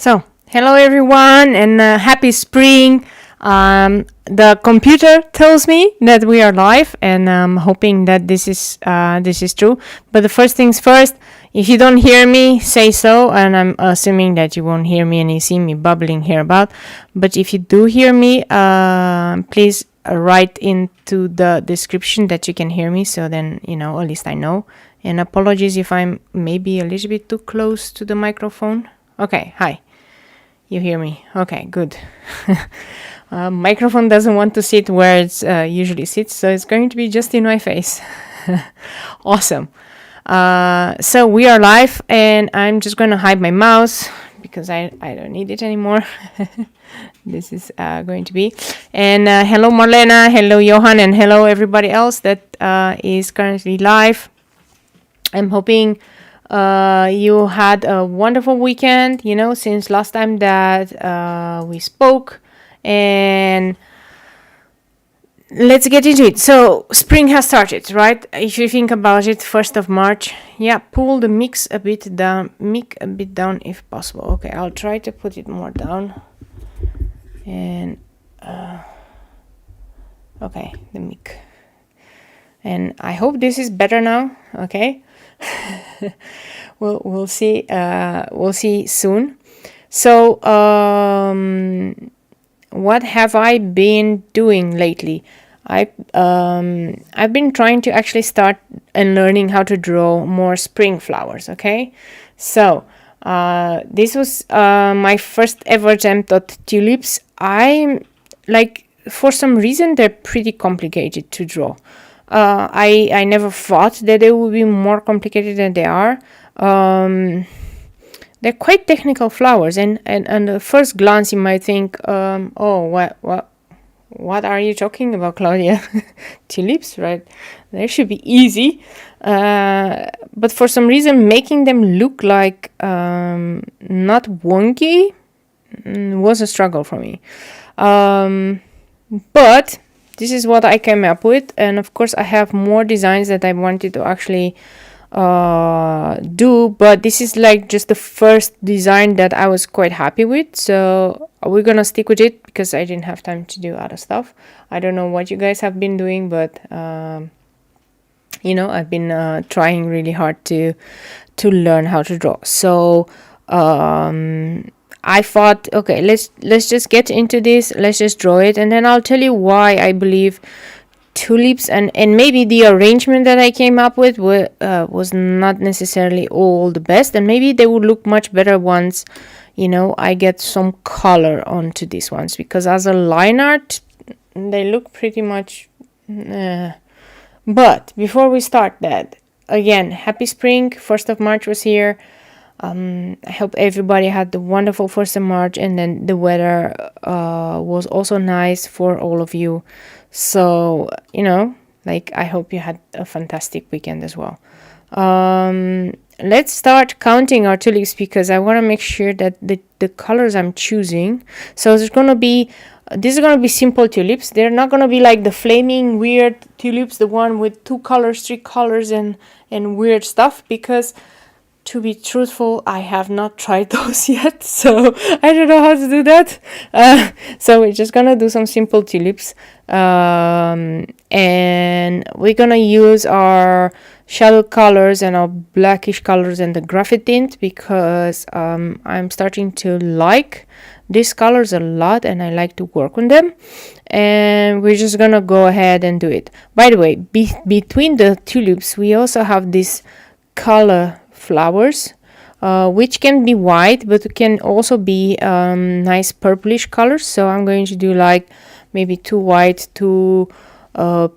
So, hello everyone and happy spring. The computer tells me that we are live, and I'm hoping that this is true. But the first things first, if you don't hear me, say so, and I'm assuming that you won't hear me and you see me bubbling here about. But if you do hear me, please write into the description that you can hear me, so then at least I know. And apologies if I'm maybe a little bit too close to the microphone. Okay, hi. You hear me? Okay, good. Microphone doesn't want to sit where it usually sits, so it's going to be just in my face. Awesome. So we are live, and I'm just going to hide my mouse because I don't need it anymore. This is going to be. And hello Marlena, hello Johan, and hello everybody else that is currently live. I'm hoping you had a wonderful weekend, since last time that we spoke. And let's get into it. So spring has started, right? If you think about it, 1st of March. Yeah, pull the mic a bit down if possible. Okay, I'll try to put it more down. And okay, the mic. And I hope this is better now. Okay. We'll see. We'll see soon. So what have I been doing lately? I've been trying to actually start and learning how to draw more spring flowers. Okay, so this was my first ever attempt at tulips. For some reason they're pretty complicated to draw. I never thought that they would be more complicated than they are. They're quite technical flowers, and at first glance you might think, what are you talking about, Claudia? Tulips, right? They should be easy. But for some reason, making them look like not wonky was a struggle for me. But this is what I came up with, and of course I have more designs that I wanted to actually do, but this is like just the first design that I was quite happy with, so we're gonna stick with it because I didn't have time to do other stuff. I don't know what you guys have been doing, but I've been trying really hard to learn how to draw. So I thought, okay, let's just get into this, let's just draw it, and then I'll tell you why I believe tulips and maybe the arrangement that I came up with was not necessarily all the best, and maybe they would look much better once I get some color onto these ones, because as a line art they look pretty much But before we start that, again, happy spring. 1st of March was here. I hope everybody had the wonderful 1st of March, and then the weather was also nice for all of you. So, I hope you had a fantastic weekend as well. Let's start counting our tulips, because I want to make sure that the colors I'm choosing. So this is going to be simple tulips. They're not going to be like the flaming weird tulips, the one with 2 colors, 3 colors and weird stuff, because to be truthful, I have not tried those yet, so I don't know how to do that. So we're just gonna do some simple tulips, and we're gonna use our shadow colors and our blackish colors and the graphite tint, because I'm starting to like these colors a lot and I like to work on them, and we're just gonna go ahead and do it. By the way, between the tulips we also have this calla flowers, which can be white, but it can also be nice purplish colors. So I'm going to do like maybe 2 white, 2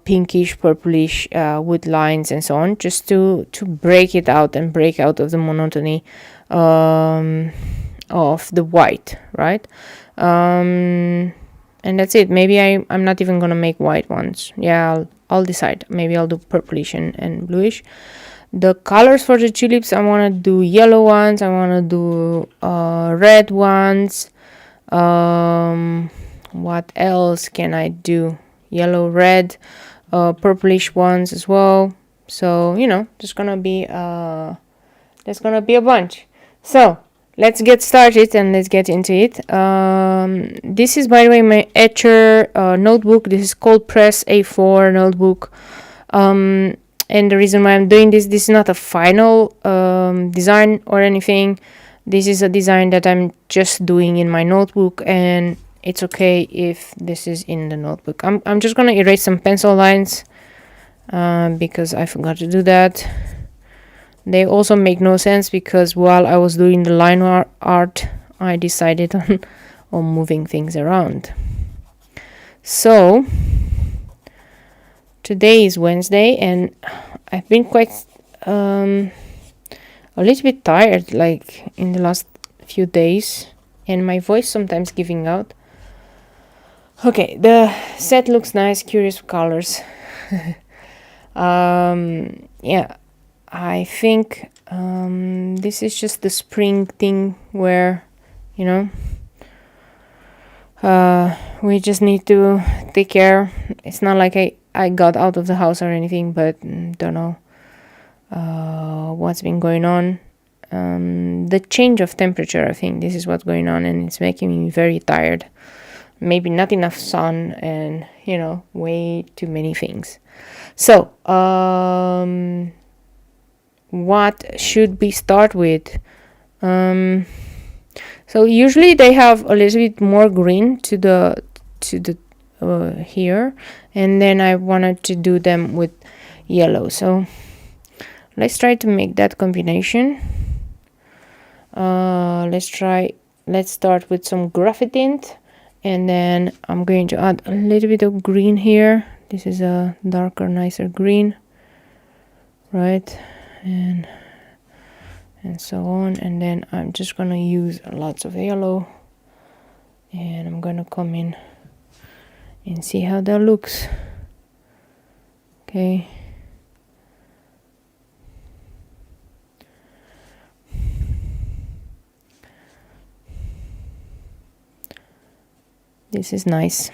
pinkish, purplish with lines and so on, just to break it out and break out of the monotony of the white, right? And that's it. Maybe I'm not even gonna make white ones. Yeah, I'll decide. Maybe I'll do purplish and bluish. The colors for the tulips, I want to do yellow ones, I want to do red ones. What else can I do? Yellow, red, purplish ones as well. So there's gonna be a bunch. So let's get started and let's get into it. This is, by the way, my Etchr notebook. This is called Press A4 notebook. And the reason why I'm doing this is not a final design or anything. This is a design that I'm just doing in my notebook, and it's okay if this is in the notebook. I'm just gonna erase some pencil lines because I forgot to do that. They also make no sense because while I was doing the line art, I decided on moving things around. So today is Wednesday, and I've been quite a little bit tired, like in the last few days, and my voice sometimes giving out. Okay, the set looks nice, curious colors. Yeah, I think this is just the spring thing where, you know, we just need to take care. It's not like I got out of the house or anything, but don't know what's been going on. The change of temperature, I think this is what's going on, and it's making me very tired. Maybe not enough sun, and you know, way too many things. So what should we start with? So usually they have a little bit more green to the here, and then I wanted to do them with yellow. So let's try to make that combination. Let's start with some graphite tint, and then I'm going to add a little bit of green here. This is a darker, nicer green, right? And so on. And then I'm just gonna use lots of yellow, and I'm gonna come in and see how that looks. Okay. This is nice.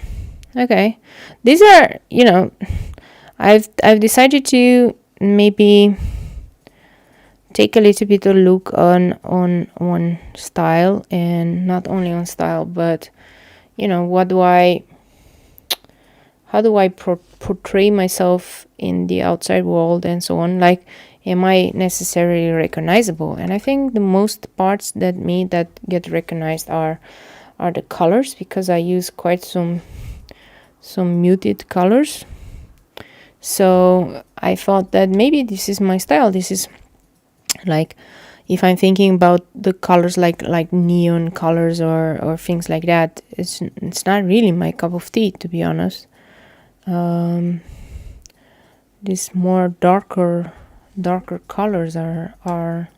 Okay, these are, you know, I've decided to maybe take a little bit of look on style, and not only on style, but you know, how do I portray myself in the outside world and so on. Like, am I necessarily recognizable? And I think the most parts that get recognized are the colors, because I use quite some muted colors. So I thought that maybe this is my style. This is like, if I'm thinking about the colors like neon colors or things like that, it's not really my cup of tea, to be honest. These more darker colors are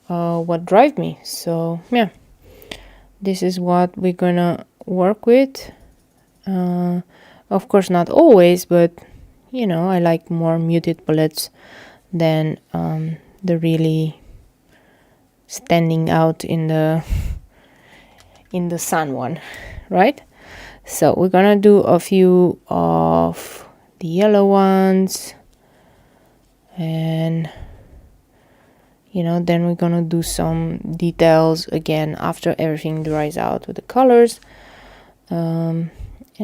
what drive me. So yeah, this is what we're gonna work with. Of course, not always, but you know, I like more muted palettes than the really standing out in the sun one, right? So we're gonna do a few of the yellow ones, and you know, then we're gonna do some details again after everything dries out with the colors, and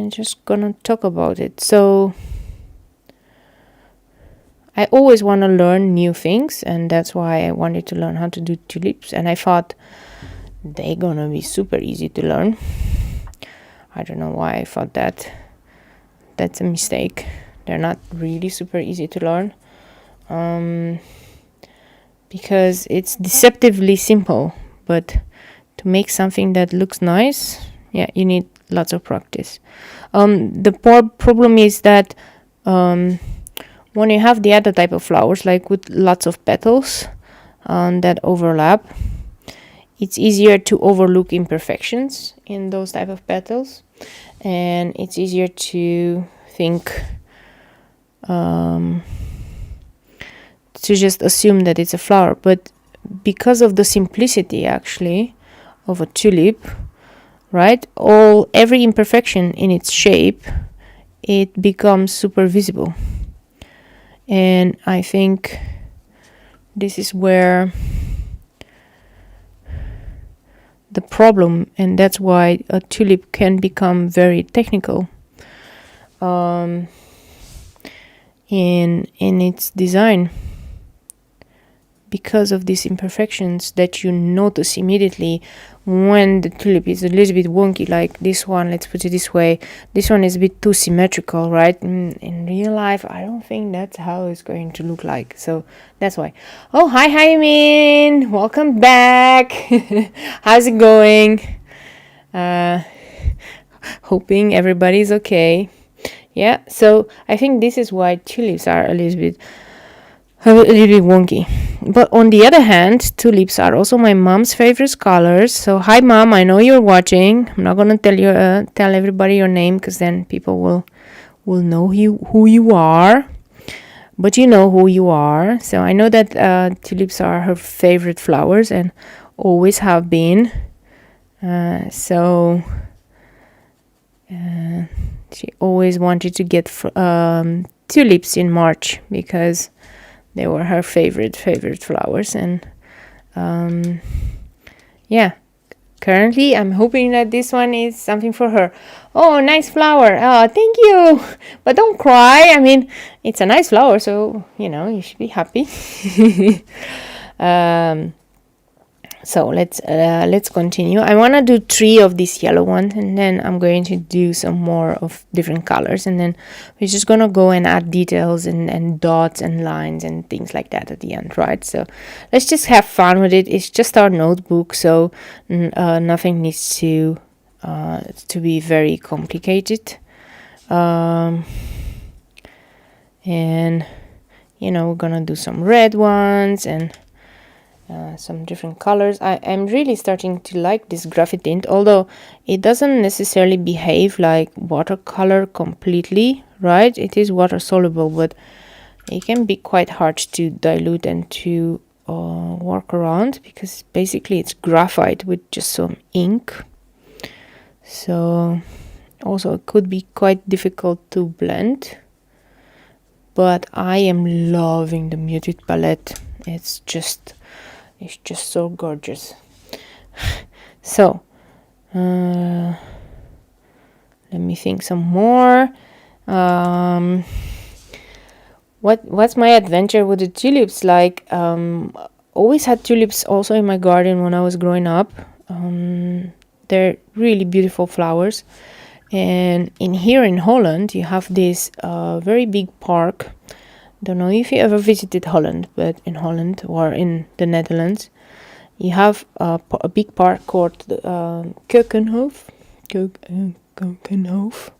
just gonna talk about it. So I always want to learn new things, and that's why I wanted to learn how to do tulips, and I thought they're gonna be super easy to learn. I don't know why I thought that. That's a mistake. They're not really super easy to learn, because it's deceptively simple, but to make something that looks nice, yeah, you need lots of practice. The problem is that when you have the other type of flowers, like with lots of petals that overlap, it's easier to overlook imperfections in those type of petals, and it's easier to think, to just assume that it's a flower. But because of the simplicity actually of a tulip, right, every imperfection in its shape, it becomes super visible. And I think this is where the problem, and that's why a tulip can become very technical in its design, because of these imperfections that you notice immediately when the tulip is a little bit wonky. Like this one, let's put it this way, this one is a bit too symmetrical, right? In real life, I don't think that's how it's going to look like, so that's why. Oh, hi Min, welcome back. How's it going? Hoping everybody's okay. Yeah, so I think this is why tulips are a little bit wonky. But on the other hand, tulips are also my mom's favorite colors. So hi mom, I know you're watching. I'm not gonna tell everybody your name, because then people will know who you are. But you know who you are. So I know that tulips are her favorite flowers and always have been. She always wanted to get tulips in March, because they were her favorite flowers. And yeah, currently I'm hoping that this one is something for her. Oh, nice flower. Oh, thank you. But don't cry. I mean, it's a nice flower, so you should be happy. So let's continue. I want to do 3 of these yellow ones, and then I'm going to do some more of different colors, and then we're just gonna go and add details and dots and lines and things like that at the end, right? So let's just have fun with it. It's just our notebook, so nothing needs to be very complicated. And we're gonna do some red ones and some different colors. I'm really starting to like this graphite tint, although it doesn't necessarily behave like watercolor completely, right? It is water soluble, but it can be quite hard to dilute and to work around, because basically it's graphite with just some ink. So also it could be quite difficult to blend, but I am loving the muted palette. It's just so gorgeous. So let me think some more. What's my adventure with the tulips like? Always had tulips also in my garden when I was growing up. They're really beautiful flowers, and here in Holland you have this very big park. Don't know if you ever visited Holland, but in Holland or in the Netherlands, you have a big park called Keukenhof. Keukenhof.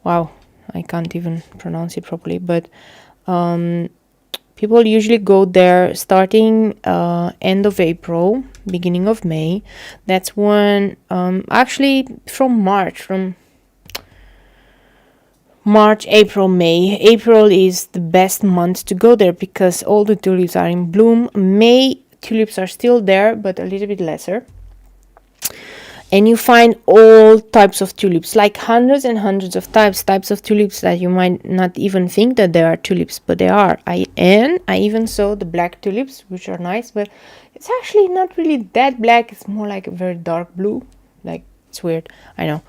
Wow, I can't even pronounce it properly. But people usually go there starting end of April, beginning of May. That's when, actually from March, April, May. April is the best month to go there because all the tulips are in bloom. May, tulips are still there, but a little bit lesser. And you find all types of tulips, like hundreds and hundreds of types of tulips that you might not even think that there are tulips, but they are. I even saw the black tulips, which are nice, but it's actually not really that black. It's more like a very dark blue. Like, it's weird, I know.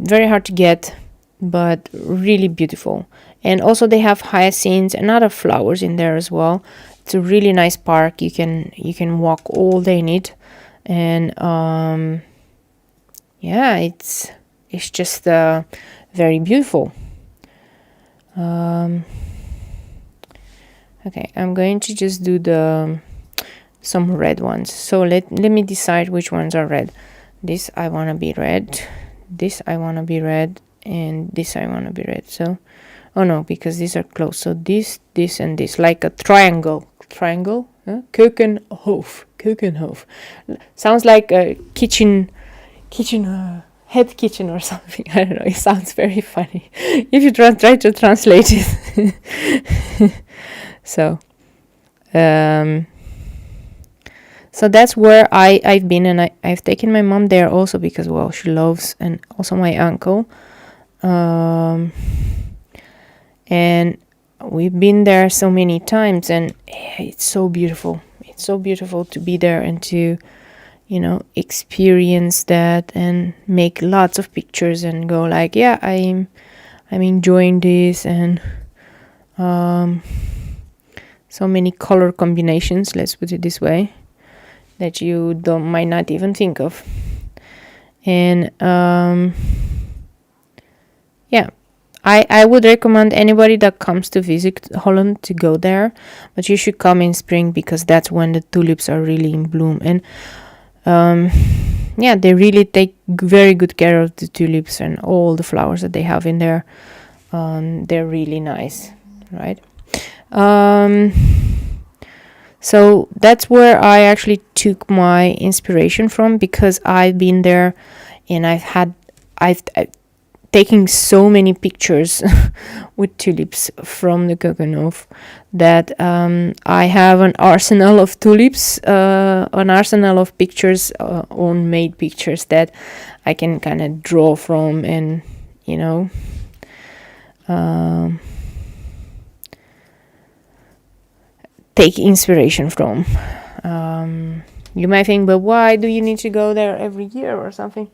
Very hard to get, but really beautiful. And also they have hyacinths and other flowers in there as well. It's a really nice park. You can walk all day in it, and yeah, it's just very beautiful. Okay, I'm going to just do some red ones. So let me decide which ones are red. This I want to be red, this I want to be red, and this I want to be red. So, oh no, because these are close. So this, and this, like a triangle. Keukenhof. Sounds like a kitchen, head kitchen or something. I don't know. It sounds very funny if you try to translate it. So, so that's where I've been, and I've taken my mom there also because, well, she loves, and also my uncle. And we've been there so many times, and it's so beautiful. It's so beautiful to be there and to you know, experience that and make lots of pictures and go like, yeah, I'm enjoying this, and so many color combinations, let's put it this way, that you might not even think of. And yeah, I would recommend anybody that comes to visit Holland to go there, but you should come in spring because that's when the tulips are really in bloom. And yeah, they really take very good care of the tulips and all the flowers that they have in there. They're really nice, right? So that's where I actually took my inspiration from, because I've been there and I've taking so many pictures with tulips from the Kokenhof that I have an arsenal of tulips, an arsenal of pictures, own made pictures that I can kind of draw from and, you know, take inspiration from. You might think, but why do you need to go there every year or something?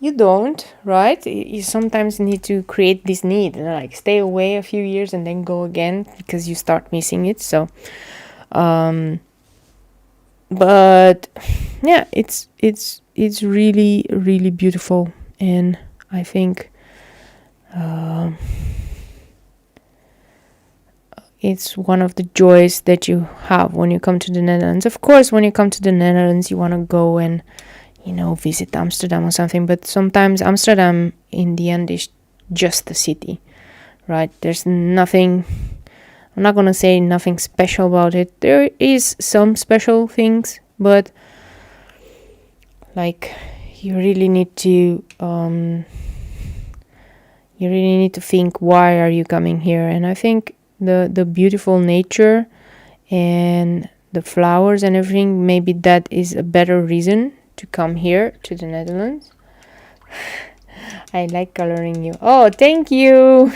You don't, right? You sometimes need to create this need and like stay away a few years and then go again because you start missing it. So but yeah, it's really, really beautiful, and I think it's one of the joys that you have when you come to the Netherlands. Of course, when you come to the Netherlands, you want to go and, you know, visit Amsterdam or something. But sometimes Amsterdam, in the end, is just a city, right? There's nothing, I'm not going to say nothing special about it. There is some special things, but like you really need to think, why are you coming here? And I think the beautiful nature and the flowers and everything, maybe that is a better reason to come here to the Netherlands. I like coloring you. Oh, thank you.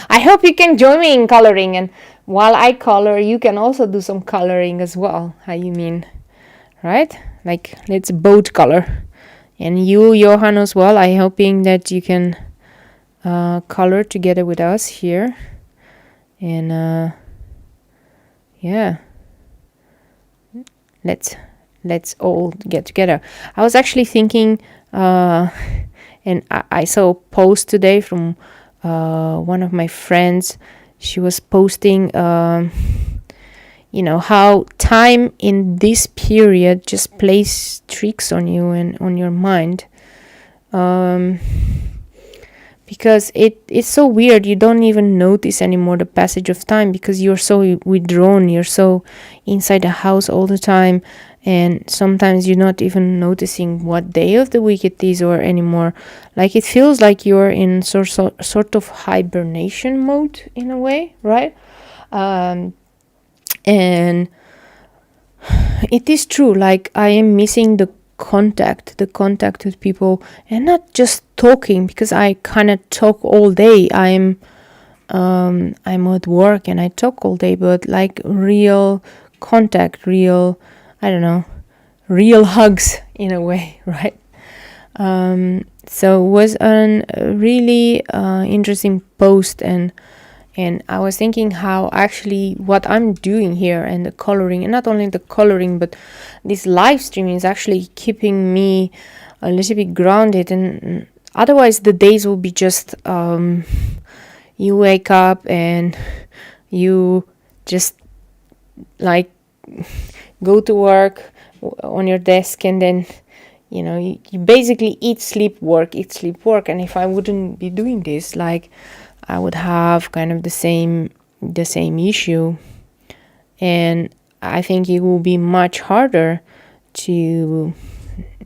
I hope you can join me in coloring, and while I color, you can also do some coloring as well. How you mean, right? Like, let's both color. And you, Johan, as well. I'm hoping that you can color together with us here. And yeah, let's all get together. I was actually thinking, and I saw a post today from one of my friends. She was posting, you know, how time in this period just plays tricks on you and on your mind. Because it's so weird, you don't even notice anymore the passage of time because you're so withdrawn, you're so inside the house all the time, and sometimes you're not even noticing what day of the week it is or anymore. Like, it feels like you're in sort of hibernation mode in a way, right? And it is true, like I am missing the contact with people, and not just talking, because I kind of talk all day. I'm at work and I talk all day, but like real contact, real, I don't know, real hugs in a way, right? So it was a really interesting post, and I was thinking how actually what I'm doing here and the coloring, and not only the coloring, but this live streaming is actually keeping me a little bit grounded. And otherwise the days will be just, you wake up and you just like go to work on your desk, and then, you know, you basically eat, sleep, work. And if I wouldn't be doing this, like, I would have kind of the same issue, and I think it will be much harder to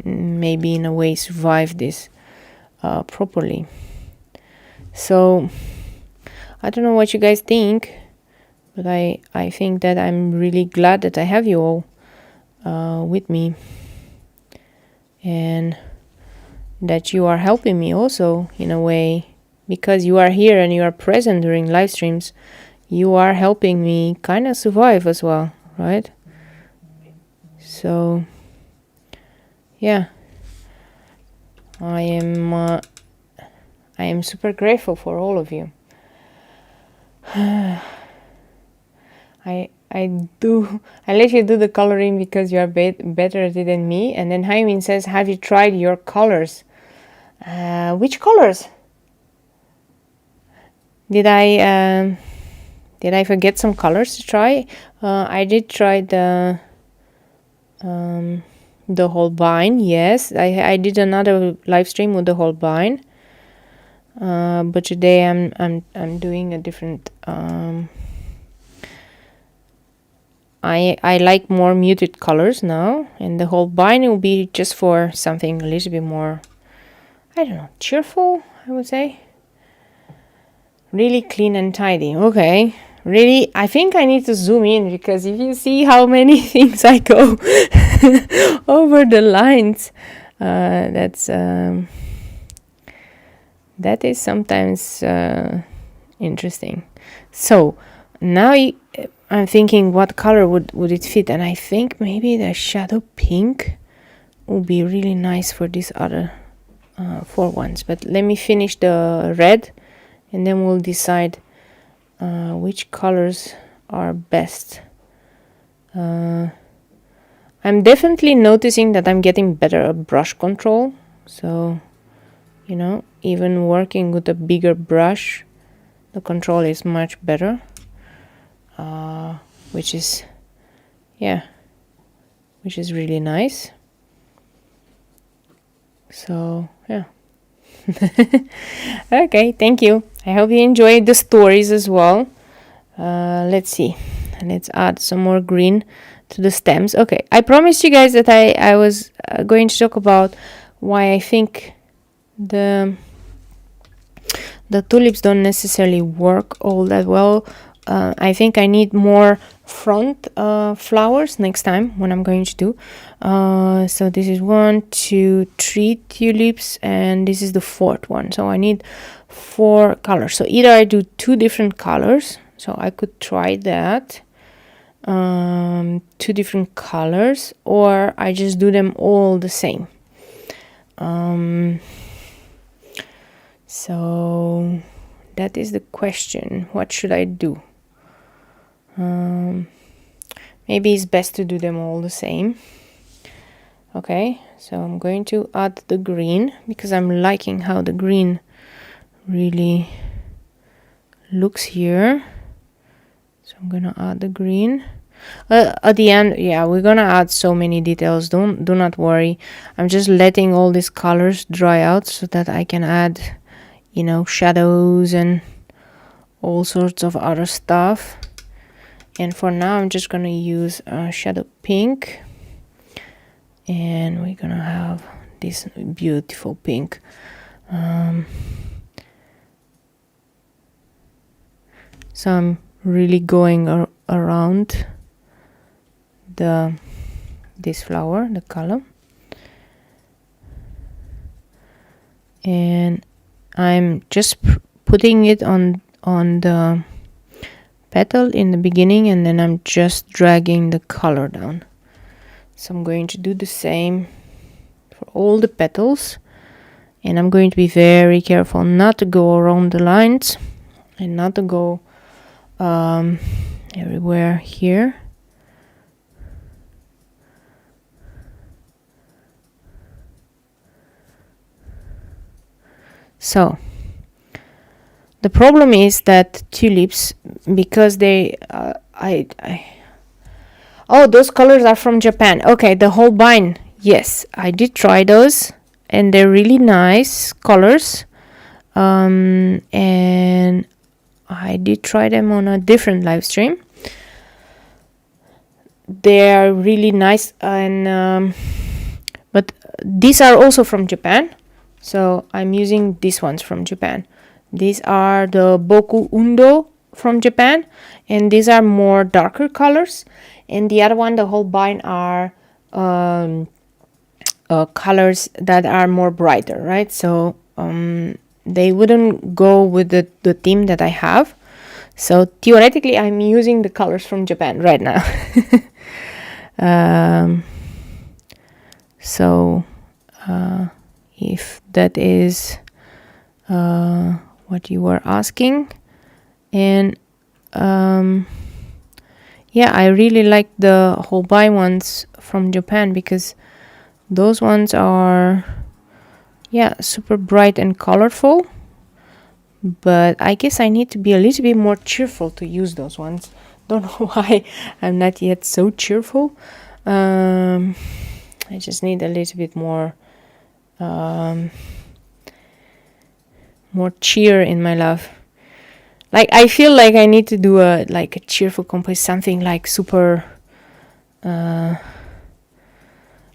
maybe in a way survive this properly. So I don't know what you guys think, but I think that I'm really glad that I have you all with me, and that you are helping me also in a way. Because you are here and you are present during live streams, you are helping me kind of survive as well, right? So yeah, I am super grateful for all of you. I let you do the coloring because you are better at it than me. And then Haimin says, have you tried your colors? Which colors? Did I forget some colors to try? I did try the Holbein. Yes, I did another live stream with the Holbein. But today I'm doing a different. I like more muted colors now, and the Holbein will be just for something a little bit more, I don't know, cheerful, I would say. Really clean and tidy. Okay, really, I think I need to zoom in, because if you see how many things I go over the lines, that is sometimes interesting. So now I'm thinking what color would it fit, and I think maybe the shadow pink would be really nice for these other 4 ones. But let me finish the red, and then we'll decide which colors are best. I'm definitely noticing that I'm getting better at brush control. So, you know, even working with a bigger brush, the control is much better. Which is really nice. So yeah. Okay, thank you. I hope you enjoyed the stories as well. Let's see, let's add some more green to the stems. Okay, I promised you guys that I was going to talk about why I think the tulips don't necessarily work all that well. I think I need more front flowers next time when I'm going to do. So this is 1, 2, 3 tulips, and this is the 4th one. So I need 4 colors. So either I do 2 different colors. So I could try that. 2 different colors, or I just do them all the same. So that is the question. What should I do? Maybe it's best to do them all the same. Okay, so I'm going to add the green, because I'm liking how the green really looks here. So I'm gonna add the green. At the end, yeah, we're gonna add so many details. Do not worry. I'm just letting all these colors dry out so that I can add, you know, shadows and all sorts of other stuff. And for now, I'm just gonna use shadow pink, and we're gonna have this beautiful pink. So I'm really going around this flower, the calla, and I'm just putting it on the petal in the beginning, and then I'm just dragging the color down. So I'm going to do the same for all the petals, and I'm going to be very careful not to go around the lines and not to go everywhere here. So the problem is that tulips, because they oh, those colors are from Japan. Okay, the Holbein, yes, I did try those, and they're really nice colors. And I did try them on a different live stream. They are really nice, and but these are also from Japan, so I'm using these ones from Japan. These are the boku undo from Japan, and these are more darker colors. And the other one, the Holbein, are colors that are more brighter, right? So they wouldn't go with the theme that I have. So theoretically, I'm using the colors from Japan right now. So if that is what you were asking. And yeah, I really like the Holbein ones from Japan, because those ones are, yeah, super bright and colorful. But I guess I need to be a little bit more cheerful to use those ones. Don't know why I'm not yet so cheerful. I just need a little bit more more cheer in my life. Like, I feel like I need to do a cheerful composition, something like super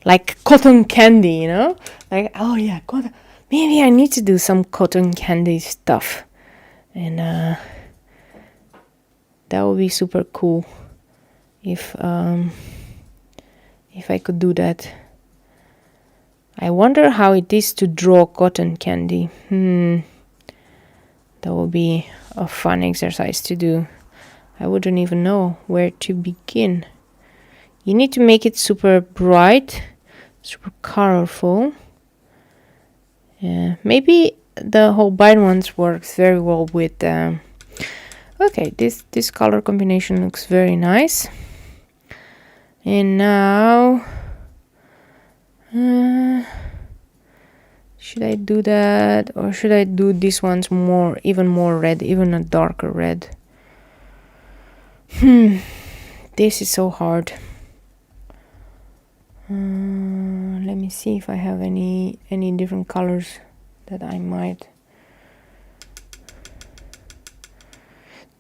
like cotton candy, you know? Like, oh yeah, cotton. Maybe I need to do some cotton candy stuff. And that would be super cool if I could do that. I wonder how it is to draw cotton candy. That would be a fun exercise to do. I wouldn't even know where to begin. You need to make it super bright, super colorful. Yeah, maybe the Holbein ones works very well with. Okay, this color combination looks very nice. And now, should I do that, or should I do these ones even more red, even a darker red? This is so hard. Let me see if I have any different colors that I might.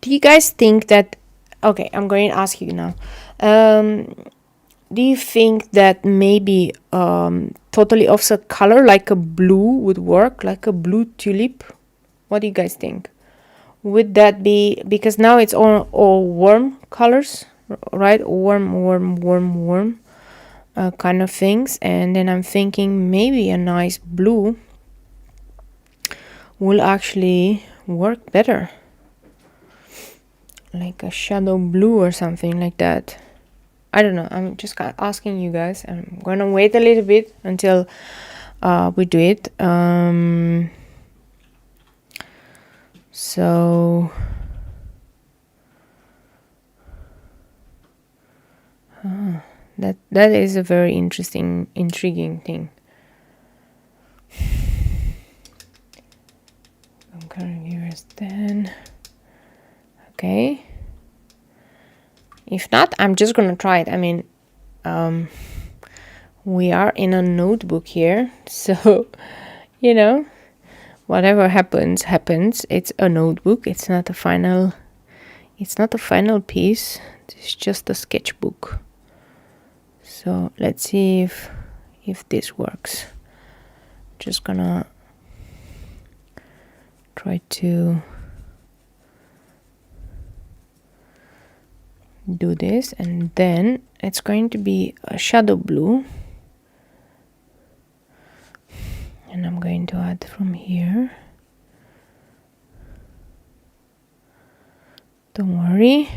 Do you guys think that? Okay, I'm going to ask you now. Do you think that maybe totally offset color like a blue would work, like a blue tulip? What do you guys think? Would that be, because now it's all warm colors, right? Warm kind of things. And then I'm thinking maybe a nice blue will actually work better, like a shadow blue or something like that. I don't know. I'm just asking you guys. I'm gonna wait a little bit until we do it. So that is a very intriguing thing. Current viewers then. Okay. If not, I'm just gonna try it. I mean, we are in a notebook here, so you know, whatever happens. It's a notebook. It's not a final piece. It's just a sketchbook. So let's see if this works. Just gonna try to do this, and then it's going to be a shadow blue, and I'm going to add from here. Don't worry.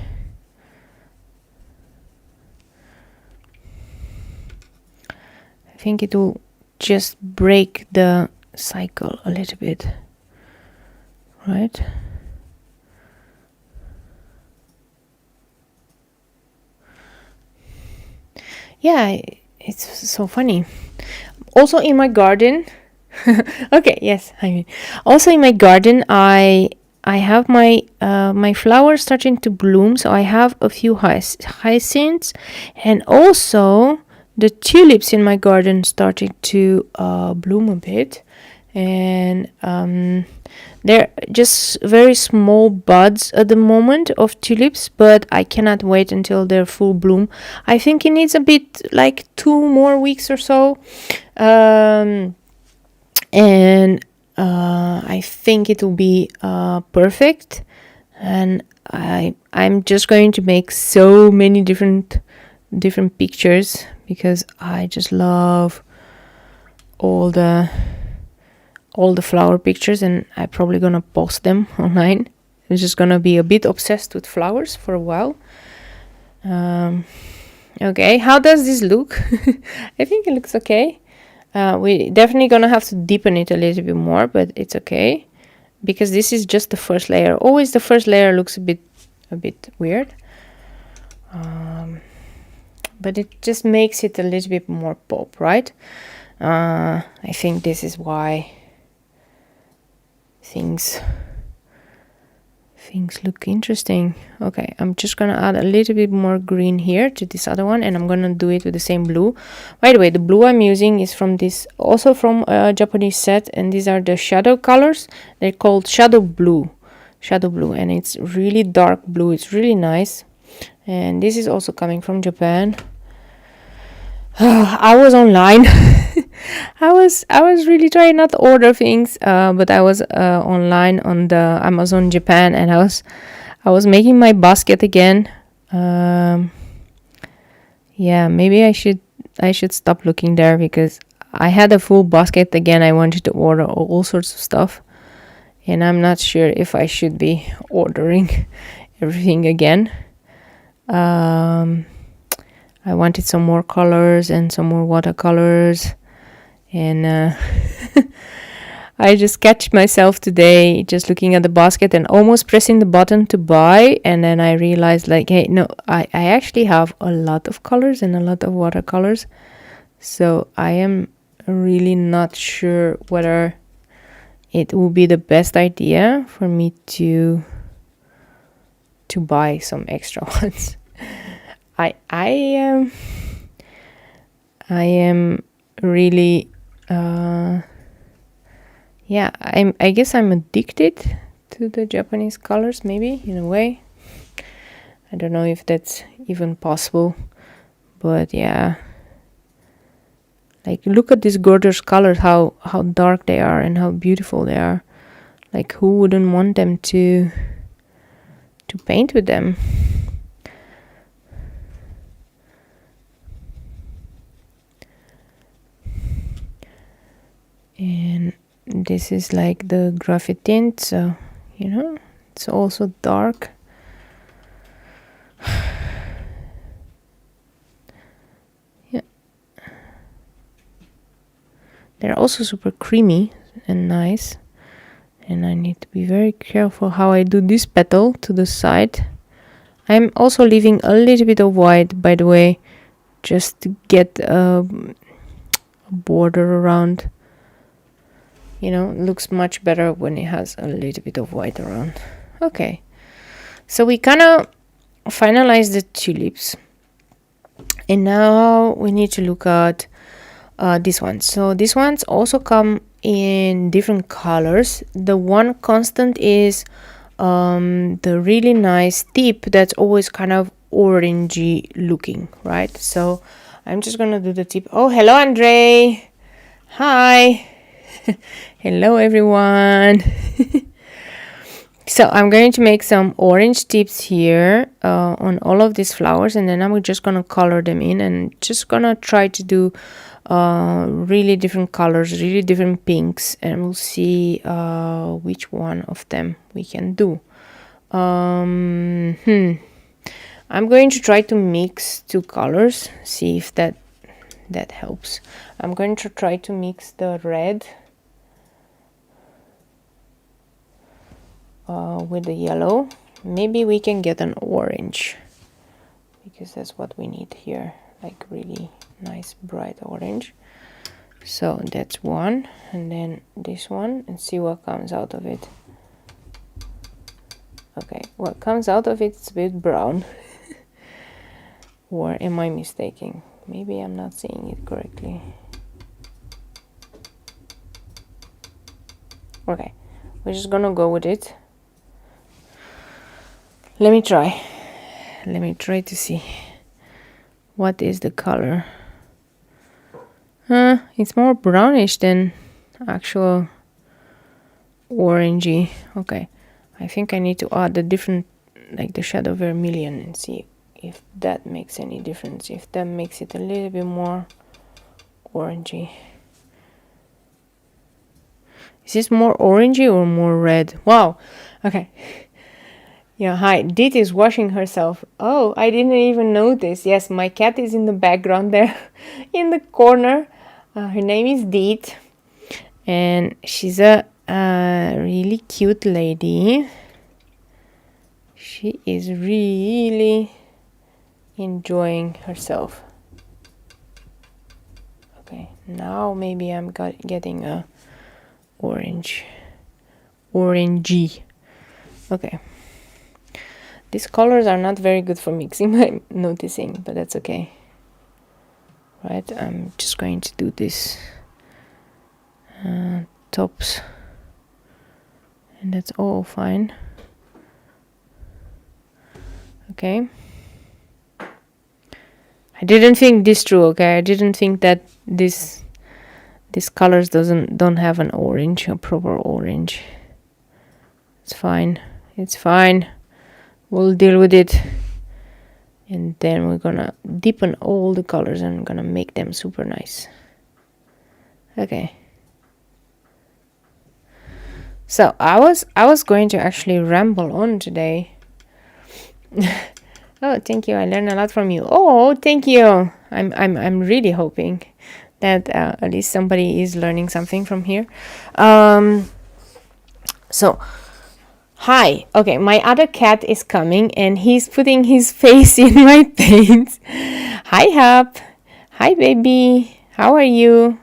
I think it will just break the cycle a little bit, right? Yeah, it's so funny. Also in my garden, okay, yes, I mean, also in my garden, I have my my flowers starting to bloom. So I have a few hyacinths, and also the tulips in my garden starting to bloom a bit, and they're just very small buds at the moment of tulips, but I cannot wait until they're full bloom. I think it needs a bit, like 2 more weeks or so, and I think it will be perfect. And I'm just going to make so many different pictures, because I just love all the flower pictures, and I'm probably gonna post them online. I'm just gonna be a bit obsessed with flowers for a while. Okay, how does this look? I think it looks okay. We definitely gonna have to deepen it a little bit more, but it's okay because this is just the first layer. Always the first layer looks a bit weird, but it just makes it a little bit more pop, right? I think this is why things look interesting. Okay, I'm just gonna add a little bit more green here to this other one, and I'm gonna do it with the same blue. By the way, the blue I'm using is from this, also from a Japanese set, and these are the shadow colors. They're called shadow blue, and it's really dark blue. It's really nice, and this is also coming from Japan. I was online. I was really trying not to order things, but I was online on the Amazon Japan, and I was making my basket again. Yeah, maybe I should stop looking there, because I had a full basket again. I wanted to order all sorts of stuff, and I'm not sure if I should be ordering everything again. I wanted some more colors and some more watercolors, and I just catch myself today just looking at the basket and almost pressing the button to buy, and then I realized, like, hey, no, I actually have a lot of colors and a lot of watercolors, so I am really not sure whether it will be the best idea for me to buy some extra ones. I am really yeah, I guess I'm addicted to the Japanese colors, maybe, in a way. I don't know if that's even possible, but yeah, like, look at these gorgeous colors, how dark they are and how beautiful they are. Like, who wouldn't want them to paint with them? And this is like the graphite tint, so you know, it's also dark. Yeah, they're also super creamy and nice, and I need to be very careful how I do this petal to the side. I'm also leaving a little bit of white, by the way, just to get a border around. You know, it looks much better when it has a little bit of white around. Okay, so we kind of finalized the tulips, and now we need to look at this one. So these ones also come in different colors. The one constant is the really nice tip that's always kind of orangey looking, right? So I'm just gonna do the tip. Oh, hello, Andre. Hi. Hello, everyone. So I'm going to make some orange tips here on all of these flowers, and then I'm just gonna color them in, and just gonna try to do really different colors, really different pinks, and we'll see which one of them we can do. I'm going to try to mix two colors, see if that helps. I'm going to try to mix the red with the yellow. Maybe we can get an orange, because that's what we need here, like really nice bright orange. So that's one, and then this one, and see what comes out of it. Okay, what comes out of it is a bit brown. Or am I mistaken? Maybe I'm not seeing it correctly. Okay, we're just gonna go with it. Let me try to see what is the color. It's more brownish than actual orangey. Okay, I think I need to add the different, like the shadow vermilion, and see if that makes any difference, if that makes it a little bit more orangey. Is this more orangey or more red? Wow. Okay. Yeah, hi. Dit is washing herself. Oh, I didn't even notice. Yes, my cat is in the background there in the corner. Her name is Deet, and she's a really cute lady. She is really enjoying herself. Okay, now maybe I'm getting a orangey. Okay, these colors are not very good for mixing, I'm noticing, but that's okay. Right, I'm just going to do this tops, and that's all fine. Okay, I didn't think this through. Okay, I didn't think that these colors don't have an orange, a proper orange. It's fine, it's fine, we'll deal with it. And then we're gonna deepen all the colors and I'm gonna make them super nice. Okay, so I was going to actually ramble on today. Oh, thank you, I learned a lot from you. Oh, thank you. I'm really hoping that at least somebody is learning something from here. So hi. Okay, my other cat is coming and he's putting his face in my paint. Hi, Hap. Hi, baby. How are you?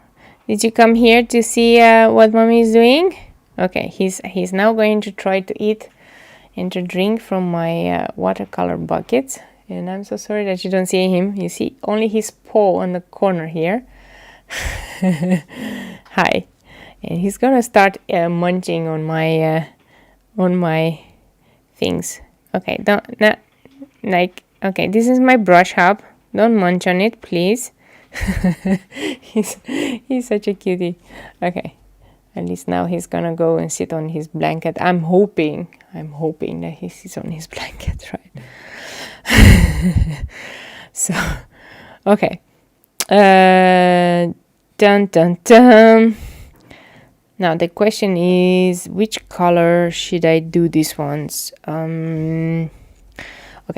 Did you come here to see what mommy is doing? Okay, he's now going to try to eat and to drink from my watercolor bucket. And I'm so sorry that you don't see him. You see only his paw on the corner here. Hi. And he's gonna start munching on my things. Okay, don't not like. Okay, this is my brush hub. Don't munch on it, please. he's such a cutie. Okay, at least now he's gonna go and sit on his blanket. I'm hoping that he sits on his blanket, right? So, okay. Dun dun dun. Now the question is, which color should I do these ones? Okay,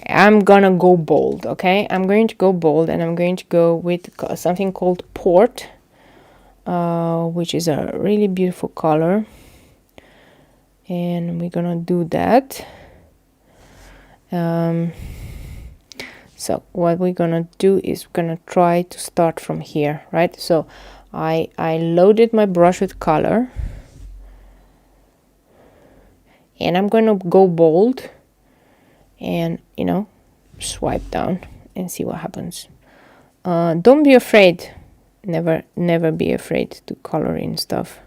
I'm gonna go bold. Okay, I'm going to go bold, and I'm going to go with something called Port, which is a really beautiful color. And we're gonna do that. So what we're gonna do is we're gonna try to start from here, right? So I loaded my brush with color, and I'm gonna go bold and, you know, swipe down and see what happens. Don't be afraid. Never be afraid to color in stuff.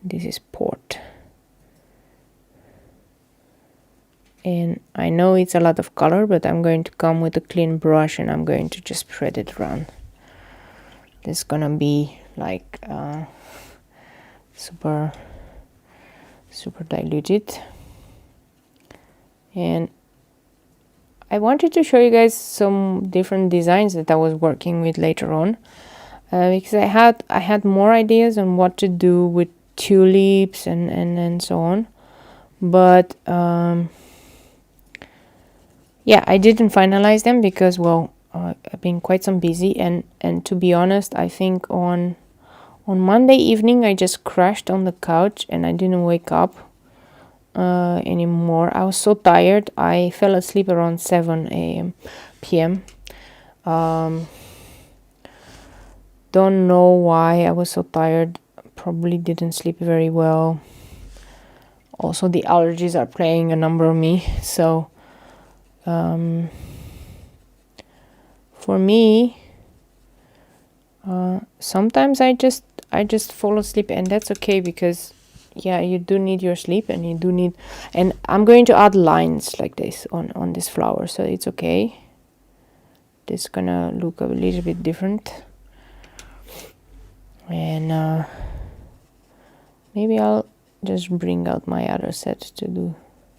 This is Port. And I know it's a lot of color, but I'm going to come with a clean brush and I'm going to just spread it around. This is gonna be like super diluted. And I wanted to show you guys some different designs that I was working with later on, because I had more ideas on what to do with tulips and so on, but yeah, I didn't finalize them because, well, I've been quite some busy, and to be honest, I think on Monday evening I just crashed on the couch and I didn't wake up anymore. I was so tired. I fell asleep around 7 p.m. Don't know why I was so tired. Probably didn't sleep very well. Also, the allergies are playing a number on me, so for me, sometimes I just fall asleep, and that's okay, because yeah, you do need your sleep, and you do need, and I'm going to add lines like this on this flower, so it's okay. This is gonna look a little bit different, and maybe I'll just bring out my other set to do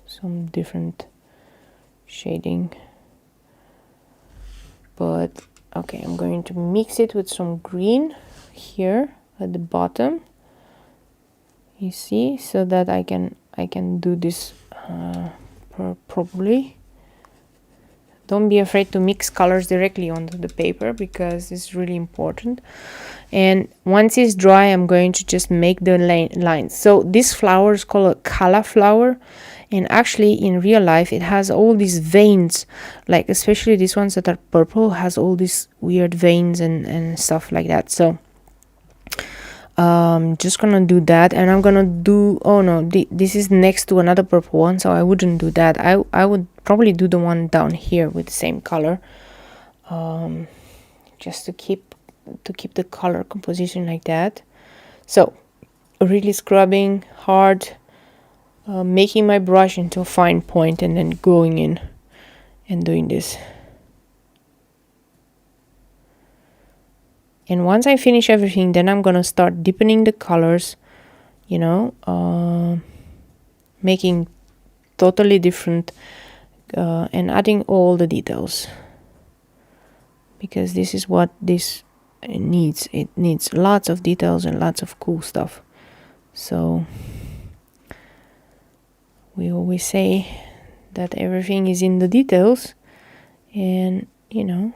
some different shading. But okay, I'm going to mix it with some green here at the bottom, you see, so that I can do this properly. don't be afraid to mix colors directly onto the paper, because it's really important. And once it's dry, I'm going to just make the lines. So this flower is called a cauliflower, and actually in real life it has all these veins, like especially these ones that are purple has all these weird veins and stuff like that. So just gonna do that, and I'm gonna do, oh no, this is next to another purple one, so I wouldn't do that. I would probably do the one down here with the same color, just to keep the color composition like that. So really scrubbing hard, making my brush into a fine point, and then going in and doing this. And once I finish everything, then I'm gonna start deepening the colors, you know, making totally different, and adding all the details, because this is what this needs. It needs lots of details and lots of cool stuff. So we always say that everything is in the details, and you know,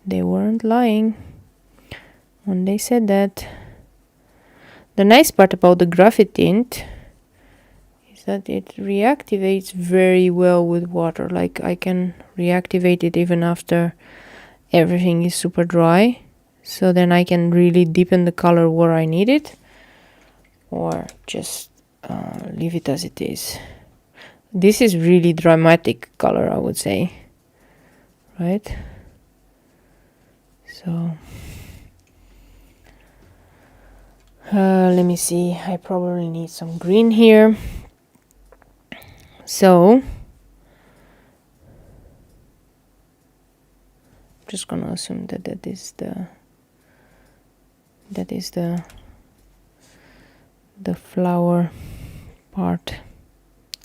they weren't lying when they said that. The nice part about the graphite tint is that it reactivates very well with water. Like I can reactivate it even after everything is super dry, so then I can really deepen the color where I need it, or just leave it as it is. This is really dramatic color, I would say, right? So let me see, I probably need some green here. So I'm just gonna assume that that is the flower part.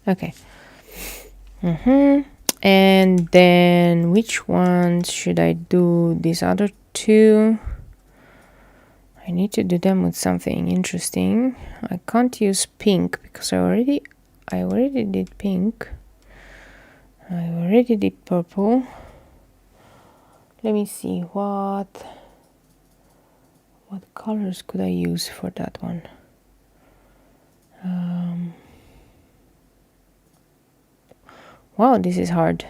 Okay. And then which ones should I do? These other two, I need to do them with something interesting. I can't use pink because I already did pink. I already did purple. Let me see, what colors could I use for that one? Wow, this is hard.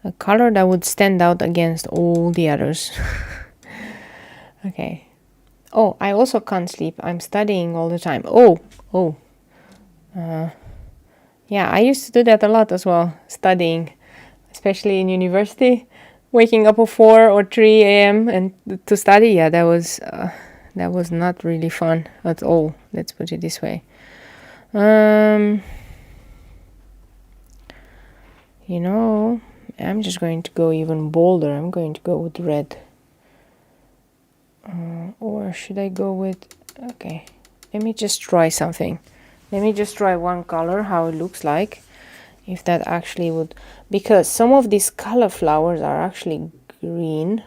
A color that would stand out against all the others. Okay. Oh, I also can't sleep. I'm studying all the time. Yeah, I used to do that a lot as well, studying, especially in university, waking up at 4 or 3 a.m. and to study. Yeah, that was not really fun at all. Let's put it this way. You know, I'm just going to go even bolder. I'm going to go with red. Or should I go with, okay, let me just try something. Let me just try one color, how it looks like, if that actually would, because some of these cauliflowers are actually green.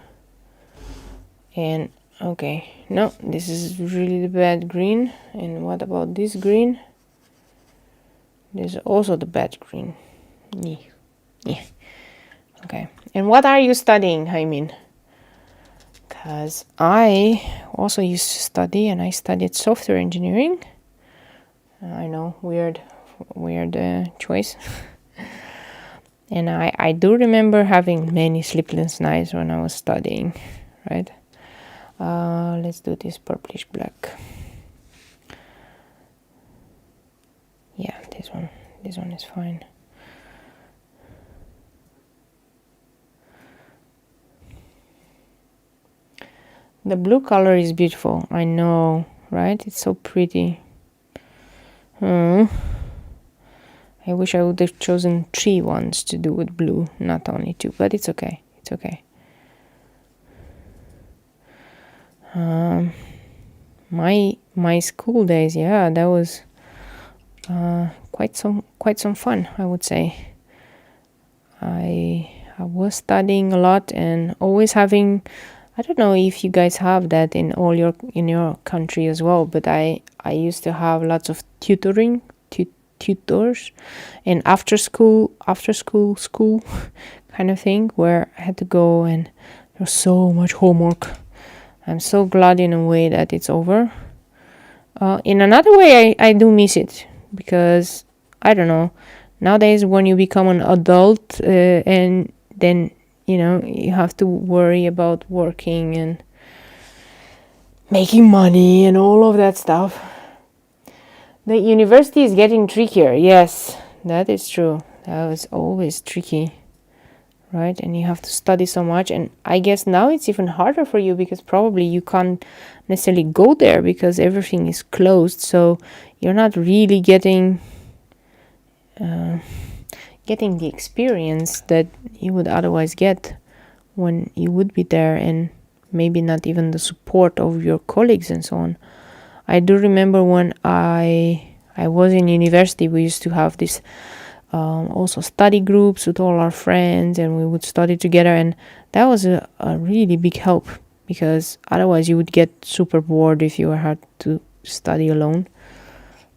And okay, no, this is really the bad green. And what about this green? There's also the bad green. Yeah. Okay, and what are you studying, I mean? Because I also used to study, and I studied software engineering. I know, weird choice. And I do remember having many sleepless nights when I was studying, right? Let's do this purplish black. Yeah, this one is fine. The blue color is beautiful, I know, right? It's so pretty. I wish I would have chosen 3 ones to do with blue, not only 2, but it's okay. It's okay. My school days, yeah, that was quite some fun, I would say. I was studying a lot and always having, I don't know if you guys have that in your country as well, but I used to have lots of tutoring tutors and after school kind of thing, where I had to go and there was so much homework. I'm so glad in a way that it's over. In another way, I do miss it, because I don't know, nowadays when you become an adult and then you have to worry about working and making money and all of that stuff. The university is getting trickier. Yes, that is true. That was always tricky, right? And you have to study so much, and I guess now it's even harder for you, because probably you can't necessarily go there because everything is closed, so you're not really getting the experience that you would otherwise get when you would be there, and maybe not even the support of your colleagues and so on. I do remember when I was in university, we used to have this also study groups with all our friends, and we would study together, and that was a really big help, because otherwise you would get super bored if you had to study alone.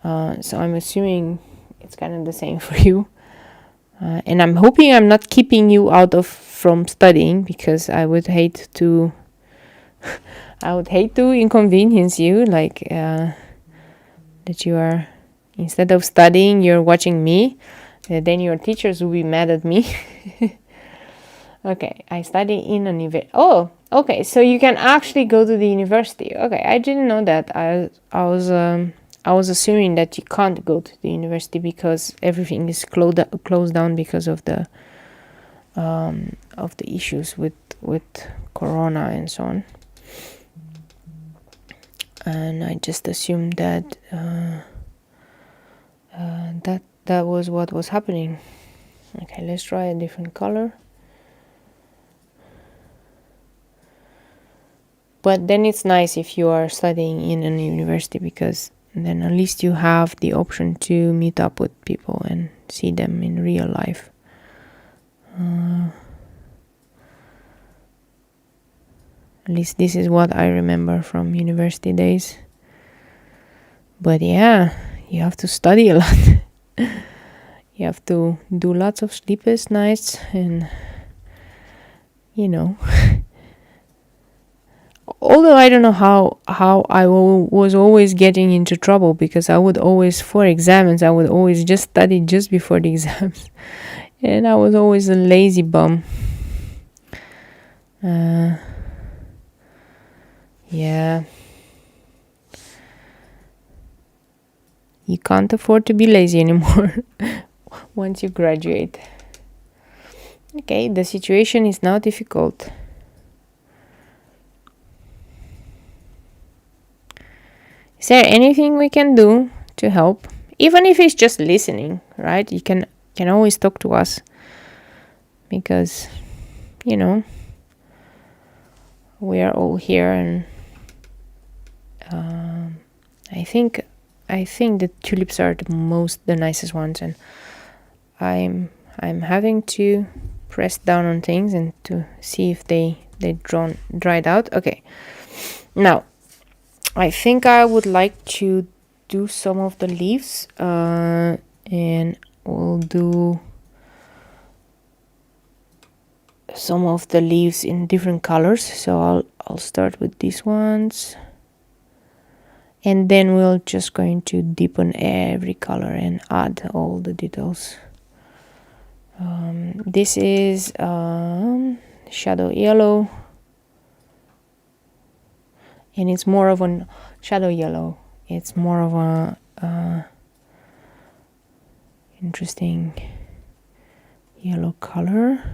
So I'm assuming it's kind of the same for you. And I'm hoping I'm not keeping you from studying, because I would hate to inconvenience you, like that you are, instead of studying, you're watching me. Then your teachers will be mad at me. Okay, I study in a university. Oh, okay, so you can actually go to the university. Okay, I didn't know that. I was assuming that you can't go to the university because everything is closed down because of the issues with Corona and so on. And I just assumed that that was what was happening. Okay, let's try a different color. But then it's nice if you are studying in a university, because then at least you have the option to meet up with people and see them in real life. At least this is what I remember from university days. But yeah, you have to study a lot. You have to do lots of sleepless nights, and although I don't know how I was always getting into trouble, because I would always, for exams, I would always just study just before the exams. And I was always a lazy bum. Yeah. You can't afford to be lazy anymore once you graduate. Okay, the situation is now difficult. Is there anything we can do to help? Even if it's just listening, right? You can always talk to us, because we are all here, and I think the tulips are the nicest ones, and I'm having to press down on things and to see if they dried out. Okay, now I think I would like to do some of the leaves, and we'll do some of the leaves in different colors. So I'll start with these ones, and then we're just going to deepen every color and add all the details. This is shadow yellow, and it's more of a shadow yellow. It's more of a interesting yellow color.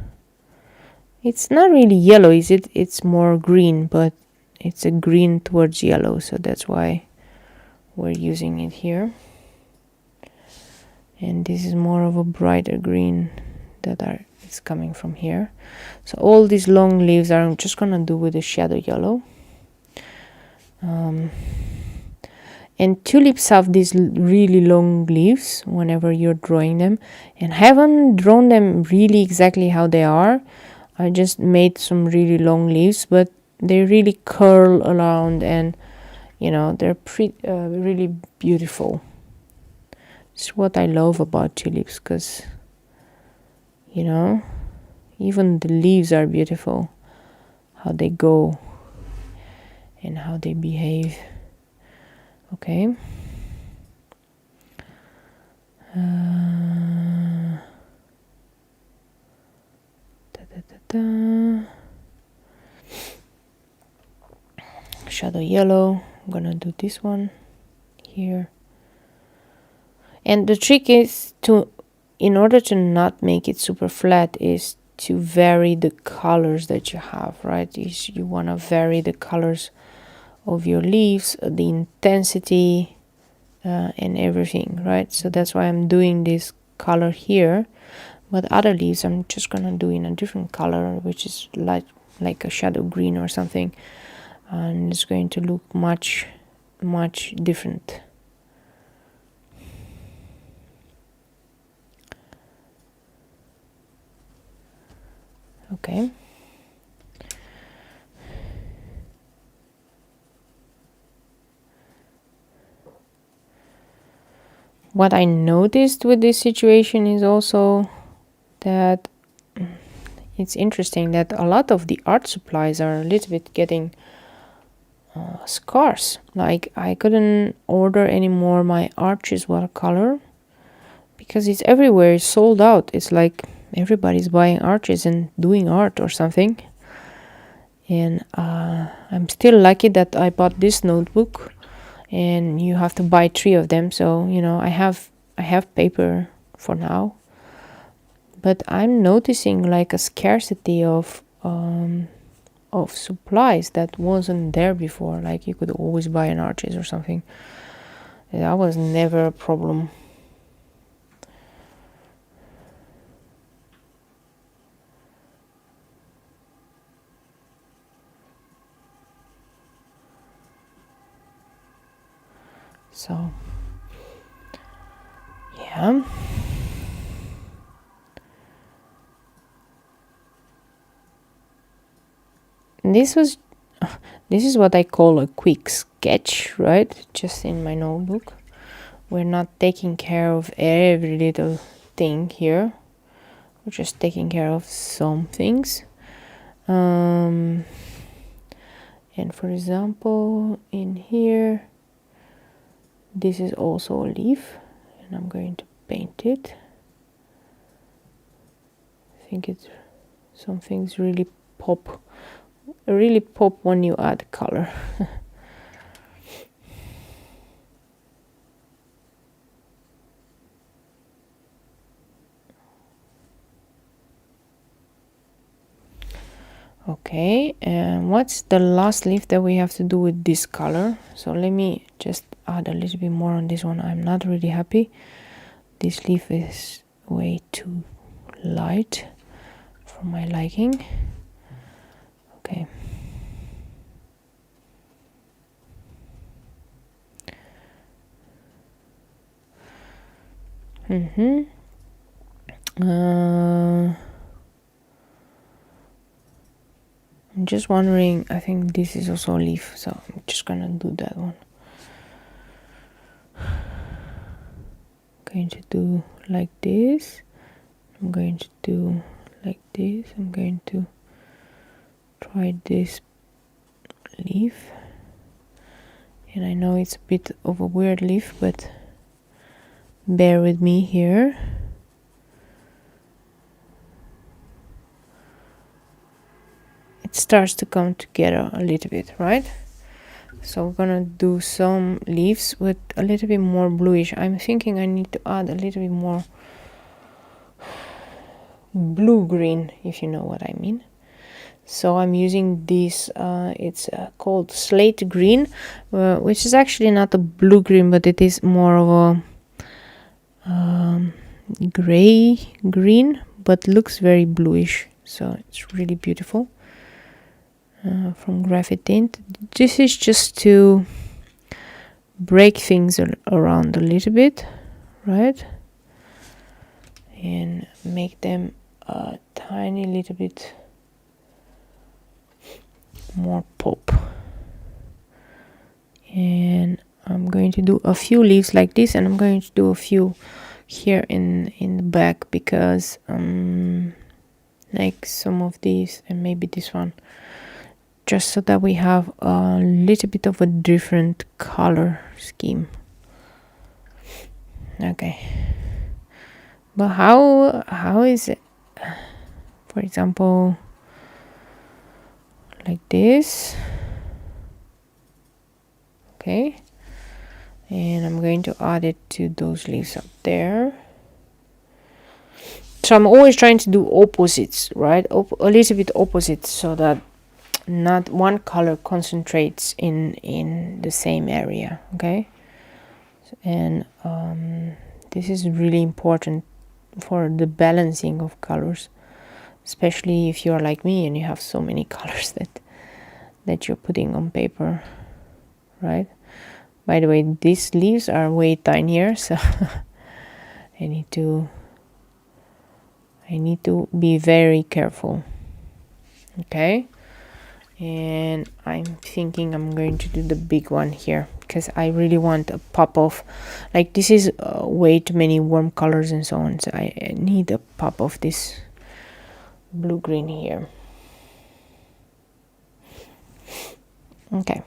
It's not really yellow, is it? It's more green, but it's a green towards yellow, so that's why we're using it here. And this is more of a brighter green it's coming from here. So all these long leaves I'm just gonna do with a shadow yellow. And tulips have these really long leaves whenever you're drawing them, and I haven't drawn them really exactly how they are. I just made some really long leaves, but they really curl around, and they're really beautiful It's what I love about tulips, because, you know, even the leaves are beautiful, how they go and how they behave. Okay. Shadow yellow. I'm gonna do this one here. And the trick is to, in order to not make it super flat, is to vary the colors that you have, right? You want to vary the colors of your leaves, the intensity, and everything, right? So that's why I'm doing this color here, but other leaves I'm just gonna do in a different color, which is like a shadow green or something, and it's going to look much different. Okay. What I noticed with this situation is also that it's interesting that a lot of the art supplies are a little bit getting scarce. Like, I couldn't order anymore my Arches watercolor because it's everywhere. It's sold out. It's like everybody's buying Arches and doing art or something. And I'm still lucky that I bought this notebook, and you have to buy 3 of them. So, you know, I have paper for now, but I'm noticing like a scarcity of supplies that wasn't there before. Like, you could always buy an Arches or something. That was never a problem. So, yeah. This is what I call a quick sketch, right? Just in my notebook. We're not taking care of every little thing here. We're just taking care of some things. And for example, in here, this is also a leaf, and I'm going to paint it. I think some things really pop when you add color. Okay, and what's the last leaf that we have to do with this color? So let me just add a little bit more on this one. I'm not really happy. This leaf is way too light for my liking. Okay. I'm just wondering, I think this is also a leaf, so I'm just gonna do that one. I'm going to do like this. I'm going to do like this. I'm going to try this leaf. And I know it's a bit of a weird leaf, but bear with me here. It starts to come together a little bit, right? So we're gonna do some leaves with a little bit more bluish. I'm thinking I need to add a little bit more blue-green, if you know what I mean. So I'm using this, it's called slate green, which is actually not a blue-green, but it is more of a gray green, but looks very bluish. So it's really beautiful. From Graphite Tint. This is just to break things around a little bit, right? And make them a tiny little bit more pop. And I'm going to do a few leaves like this, and I'm going to do a few here in the back, because like some of these, and maybe this one, just so that we have a little bit of a different color scheme. Okay, but how is it, for example, like this? Okay, and I'm going to add it to those leaves up there. So I'm always trying to do opposites, right? A little bit opposites, so that not one color concentrates in the same area. Okay, and this is really important for the balancing of colors, especially if you're like me and you have so many colors that you're putting on paper, right? By the way, these leaves are way tinier, so I need to be very careful. Okay, and I'm thinking I'm going to do the big one here, because I really want a pop of, like, this is way too many warm colors and so on, so I need a pop of this blue green here. Okay,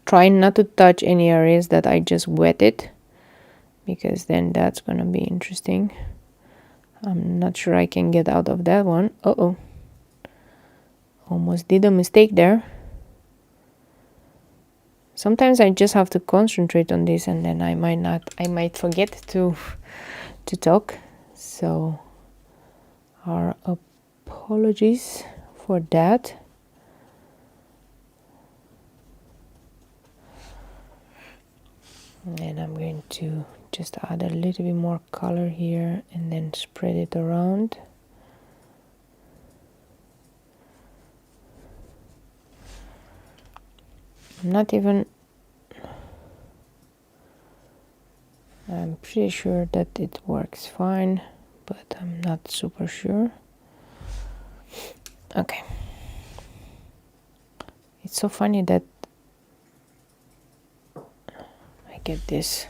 try not to touch any areas that I just wetted, because then that's gonna be interesting. I'm not sure I can get out of that one. Uh-oh, almost did a mistake there. Sometimes I just have to concentrate on this, and then I might forget to talk, so our apologies for that. And I'm going to just add a little bit more color here and then spread it around. I'm pretty sure that it works fine, but I'm not super sure. Okay, it's so funny that I get this.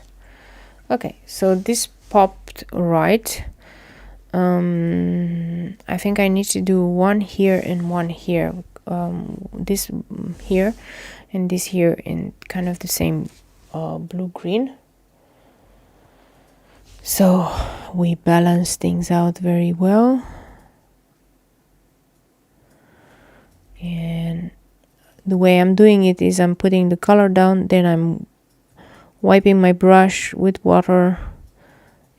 Okay, so this popped right. I think I need to do one here and one here. This here and this here in kind of the same blue-green. So we balance things out very well. And the way I'm doing it is I'm putting the color down, then I'm wiping my brush with water,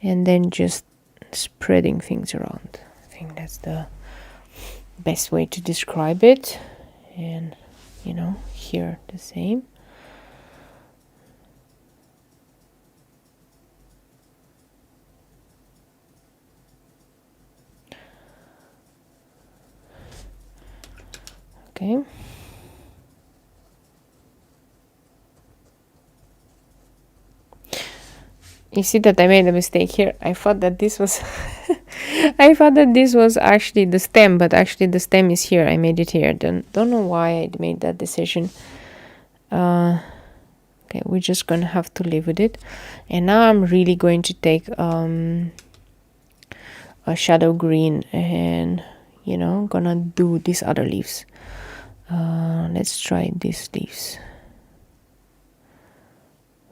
and then just spreading things around. I think that's the best way to describe it. And you know, here the same. Okay. You see that I made a mistake here. I thought that this was I thought that this was actually the stem, but actually the stem is here. I made it here. Don't know why I made that decision. Okay, we're just gonna have to live with it. And now I'm really going to take a shadow green, and you know, gonna do these other leaves. Let's try these leaves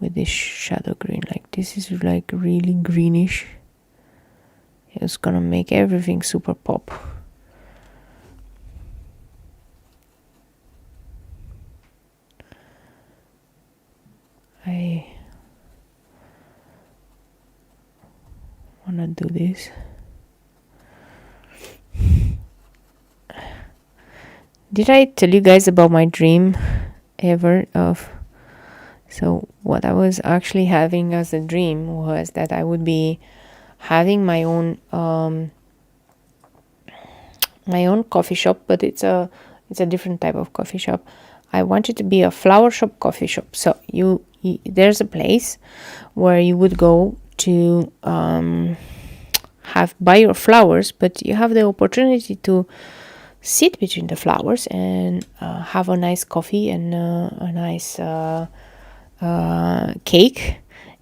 with this shadow green. Like, this is like really greenish. It's gonna make everything super pop. I wanna do this. Did I tell you guys about my dream ever of... So what I was actually having as a dream was that I would be having my own coffee shop, but it's a different type of coffee shop. I want it to be a flower shop coffee shop. So you there's a place where you would go to buy your flowers, but you have the opportunity to sit between the flowers and have a nice coffee and a nice cake.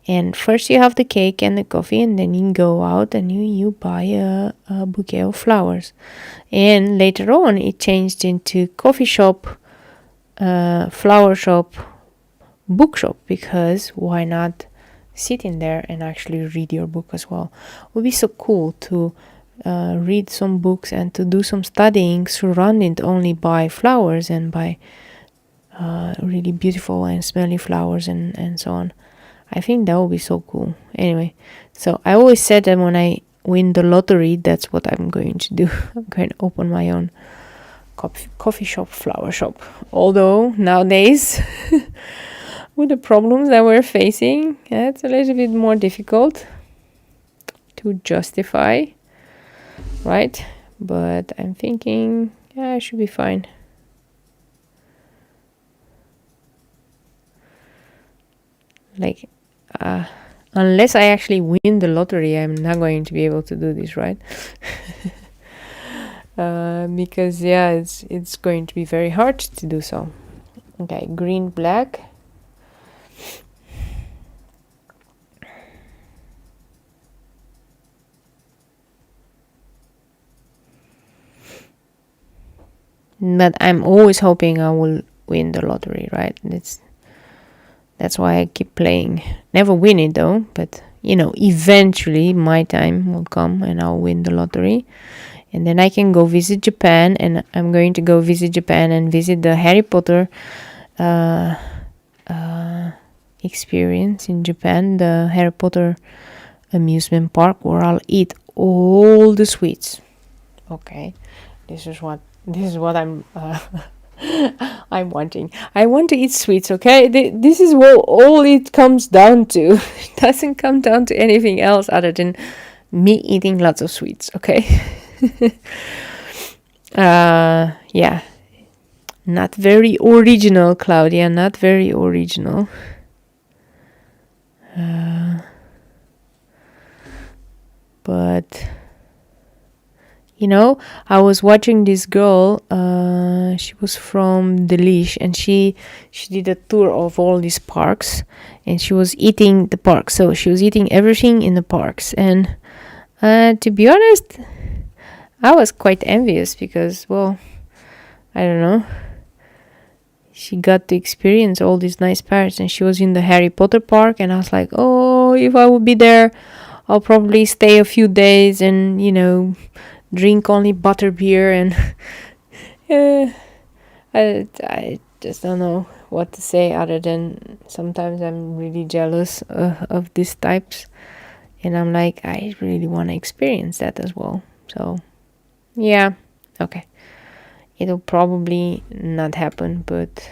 And first you have the cake and the coffee, and then you go out and you buy a bouquet of flowers. And later on it changed into coffee shop, flower shop, bookshop, because why not sit in there and actually read your book as well? It would be so cool to read some books and to do some studying surrounded only by flowers and by really beautiful and smelly flowers and so on. I think that would be so cool. Anyway, so I always said that when I win the lottery, that's what I'm going to do. I'm going to open my own coffee shop, flower shop. Although nowadays with the problems that we're facing, it's a little bit more difficult to justify, right? But I'm thinking, yeah, I should be fine. Like, unless I actually win the lottery, I'm not going to be able to do this, right? Because yeah, it's going to be very hard to do so. Okay, green, black. But I'm always hoping I will win the lottery, right? That's why I keep playing. Never win it though, but you know, eventually my time will come and I'll win the lottery. And then I can go visit Japan, and I'm going to go visit Japan and visit the Harry Potter experience in Japan, the Harry Potter amusement park, where I'll eat all the sweets. Okay, this is what I'm I'm wanting. I want to eat sweets. Okay, this is what all it comes down to. It doesn't come down to anything else other than me eating lots of sweets. Okay. Yeah, not very original, Claudia, not very original. But you know, I was watching this girl, she was from Delish, and she did a tour of all these parks, and she was eating the parks. So she was eating everything in the parks, and to be honest, I was quite envious because, well, I don't know, she got to experience all these nice parks, and she was in the Harry Potter park, and I was like, oh, if I would be there, I'll probably stay a few days and, you know, drink only butter beer, and I just don't know what to say other than sometimes I'm really jealous of these types, and I'm like, I really want to experience that as well. So yeah, okay, it'll probably not happen, but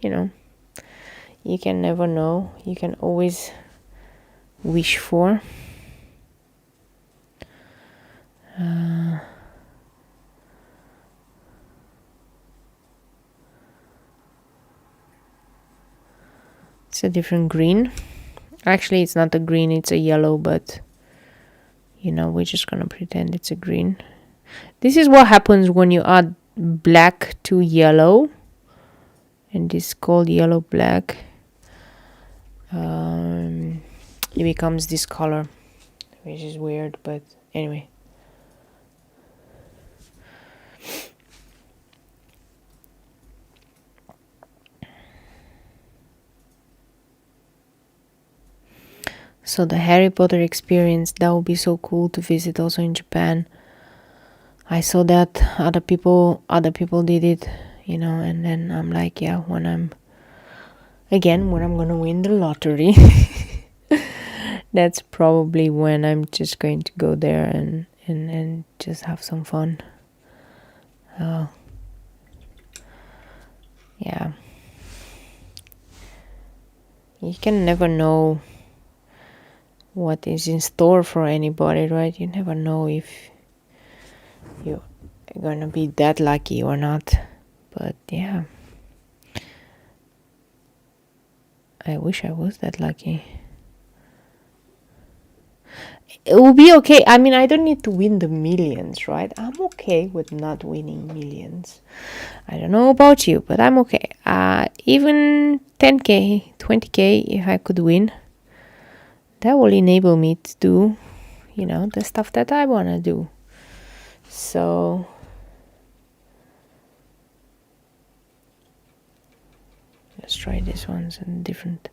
you know, you can never know. You can always wish for. It's a different green. Actually, it's not a green, it's a yellow, but you know, we're just gonna pretend it's a green. This is what happens when you add black to yellow, and this is called yellow black. It becomes this color, which is weird, but anyway. So the Harry Potter experience, that would be so cool to visit also in Japan. I saw that other people did it, you know, and then I'm like, yeah, when I'm gonna win the lottery, that's probably when I'm just going to go there and just have some fun. Yeah. You can never know what is in store for anybody, right? You never know if you're gonna be that lucky or not. But yeah, I wish I was that lucky. it will be okay. I mean, I don't need to win the millions, right? I'm okay with not winning millions. I don't know about you, but I'm okay. Even 10k, 20k, if I could win, that will enable me to do, you know, the stuff that I want to do. So let's try this one. It's a different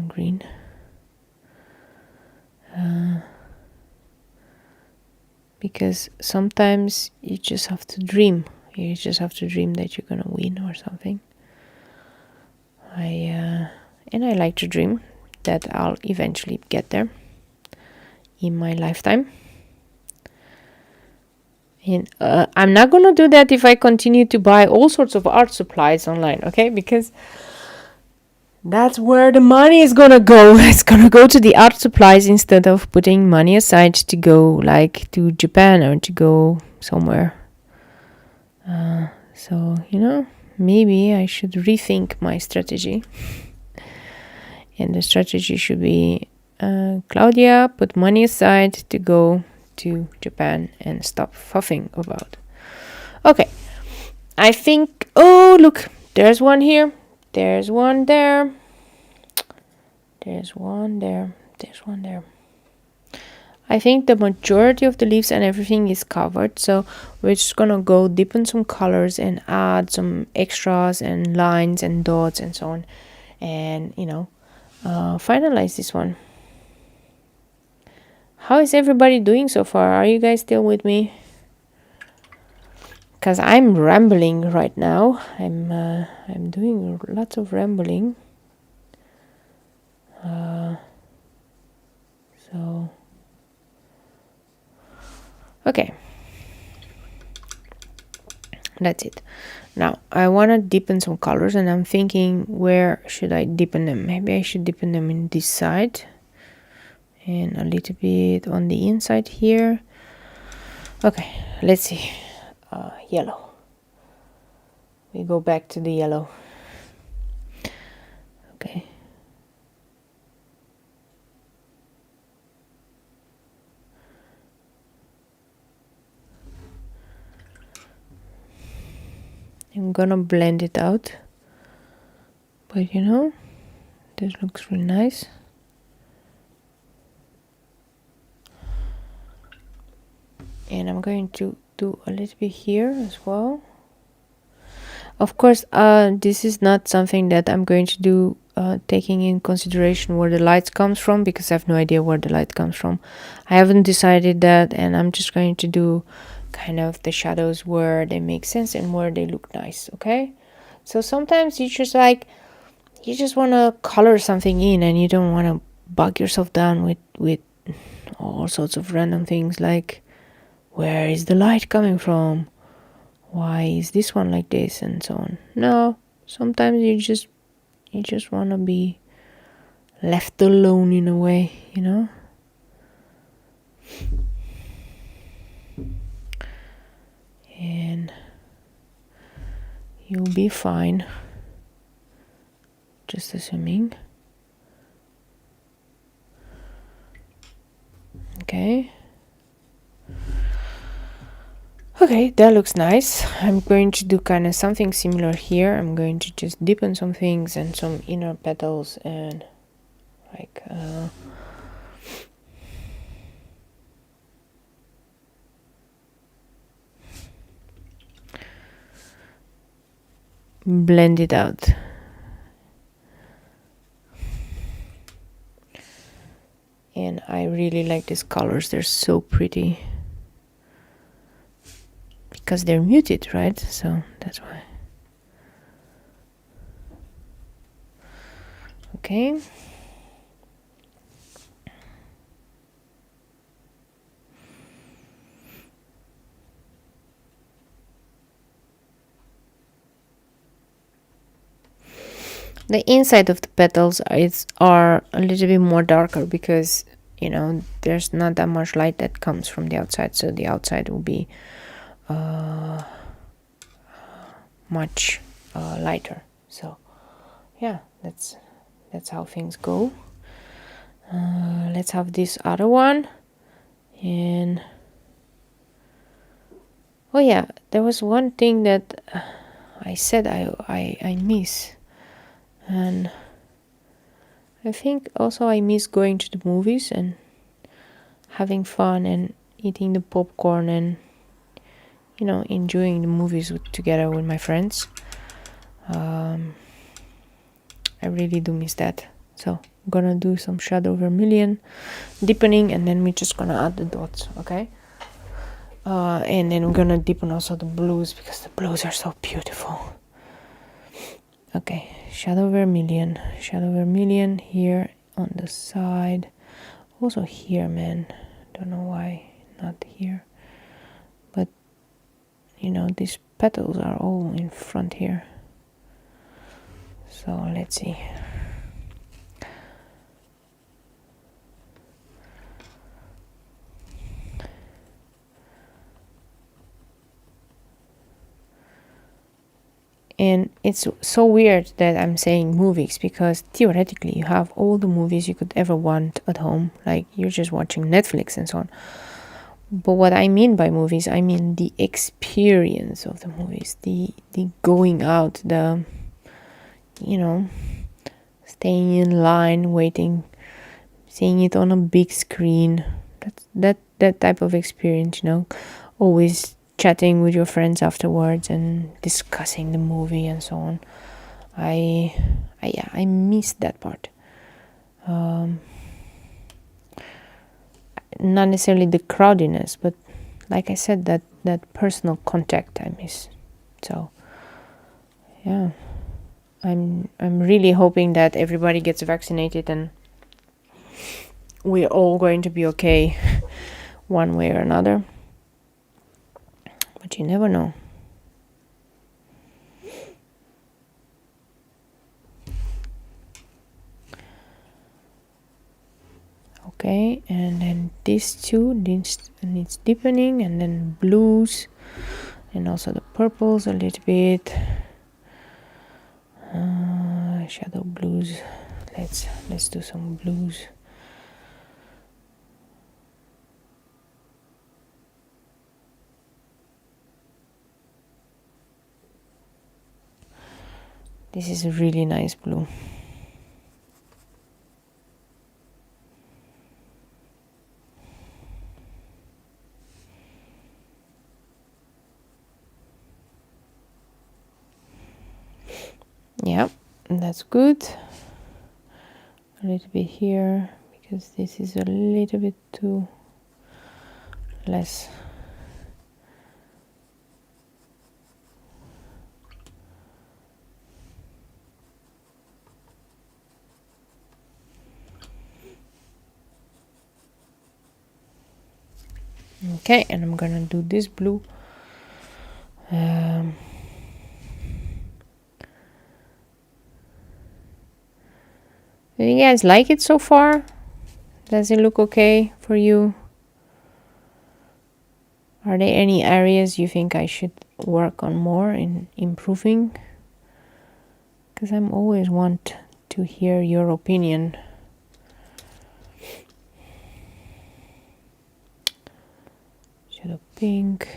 green. Because sometimes you just have to dream. You just have to dream that you're gonna win or something. And I like to dream that I'll eventually get there in my lifetime. And I'm not gonna do that if I continue to buy all sorts of art supplies online, okay? Because that's where the money is gonna go. It's gonna go to the art supplies instead of putting money aside to go like to Japan or to go somewhere. So, you know, maybe I should rethink my strategy. And the strategy should be, Claudia, put money aside to go to Japan and stop fuffing about. Okay, I think, oh, look, there's one here. There's one there. There's one there. There's one there. I think the majority of the leaves and everything is covered, so we're just gonna go deepen some colors and add some extras and lines and dots and so on, and you know, finalize this one. How is everybody doing so far? Are you guys still with me? Because I'm rambling right now. I'm doing lots of rambling. So okay, that's it. Now I want to deepen some colors, and I'm thinking, where should I deepen them? Maybe I should deepen them in this side and a little bit on the inside here. Okay, let's see. Yellow. We go back to the yellow. Okay. I'm gonna blend it out, but you know, this looks really nice. And I'm going to do a little bit here as well. Of course, this is not something that I'm going to do taking in consideration where the light comes from, because I have no idea where the light comes from. I haven't decided that, and I'm just going to do kind of the shadows where they make sense and where they look nice, okay? So sometimes you just want to color something in, and you don't want to bog yourself down with all sorts of random things like, where is the light coming from? Why is this one like this, and so on. No, sometimes you just want to be left alone in a way, you know. And you'll be fine, just assuming. Okay. Okay, that looks nice. I'm going to do kind of something similar here. I'm going to just deepen some things and some inner petals and like blend it out. And I really like these colors. They're so pretty. Because they're muted, right? So that's why. Okay. The inside of the petals are a little bit more darker because, you know, there's not that much light that comes from the outside, so the outside will be much lighter. So yeah, that's how things go. Let's have this other one. And oh yeah, there was one thing that I said I miss, and I think also I miss going to the movies and having fun and eating the popcorn and, you know, enjoying the movies together with my friends. I really do miss that. So I'm gonna do some shadow vermilion deepening, and then we're just gonna add the dots, okay? And then we're gonna deepen also the blues, because the blues are so beautiful. Okay, shadow vermilion here on the side, also here, man. Don't know why not here, but you know, these petals are all in front here. So let's see. And it's so weird that I'm saying movies, because theoretically you have all the movies you could ever want at home, like you're just watching Netflix and so on. But what I mean by movies, I mean the experience of the movies, the going out, the, you know, staying in line, waiting, seeing it on a big screen. That type of experience, you know, always chatting with your friends afterwards and discussing the movie and so on. I miss that part. Not necessarily the crowdiness, but like I said, that personal contact I miss. So yeah, I'm really hoping that everybody gets vaccinated and we're all going to be okay one way or another. But you never know. Okay, and then these two needs deepening, and then blues, and also the purples a little bit. Shadow blues. Let's do some blues. This is a really nice blue. Yeah, that's good. A little bit here, because this is a little bit too less. Okay, and I'm gonna do this blue. Do you guys like it so far? Does it look okay for you? Are there any areas you think I should work on more in improving? Because I'm always want to hear your opinion. Shadow pink.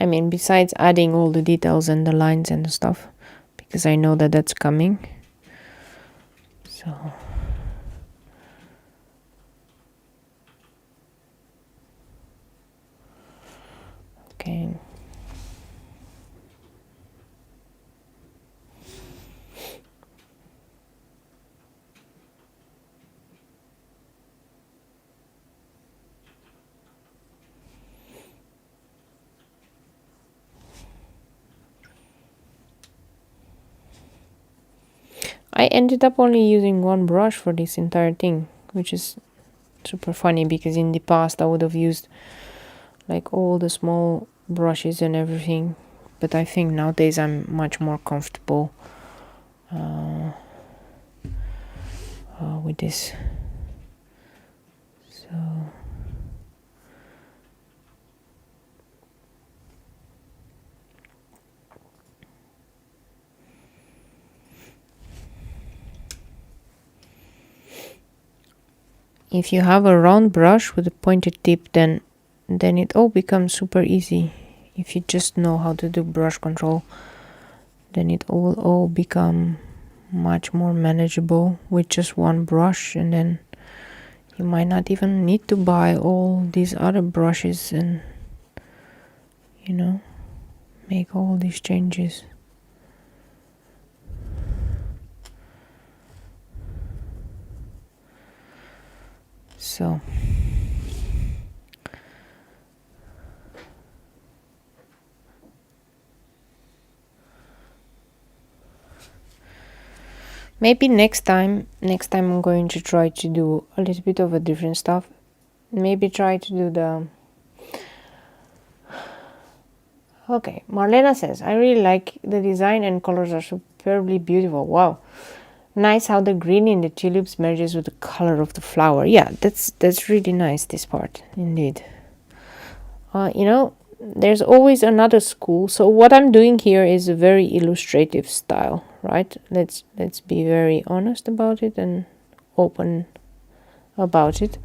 I mean, besides adding all the details and the lines and the stuff, because I know that that's coming. So okay. I ended up only using one brush for this entire thing, which is super funny, because in the past I would have used like all the small brushes and everything, but I think nowadays I'm much more comfortable with this. So if you have a round brush with a pointed tip, then it all becomes super easy. If you just know how to do brush control, then it will all become much more manageable with just one brush, and then you might not even need to buy all these other brushes and, you know, make all these changes. So maybe next time I'm going to try to do a little bit of a different stuff. Maybe try to do the... Okay, Marlena says, I really like the design and colors are superbly beautiful. Wow. Nice how the green in the tulips merges with the color of the flower. Yeah, that's really nice, this part, indeed. You know, there's always another school. So what I'm doing here is a very illustrative style, right? Let's be very honest about it and open about it,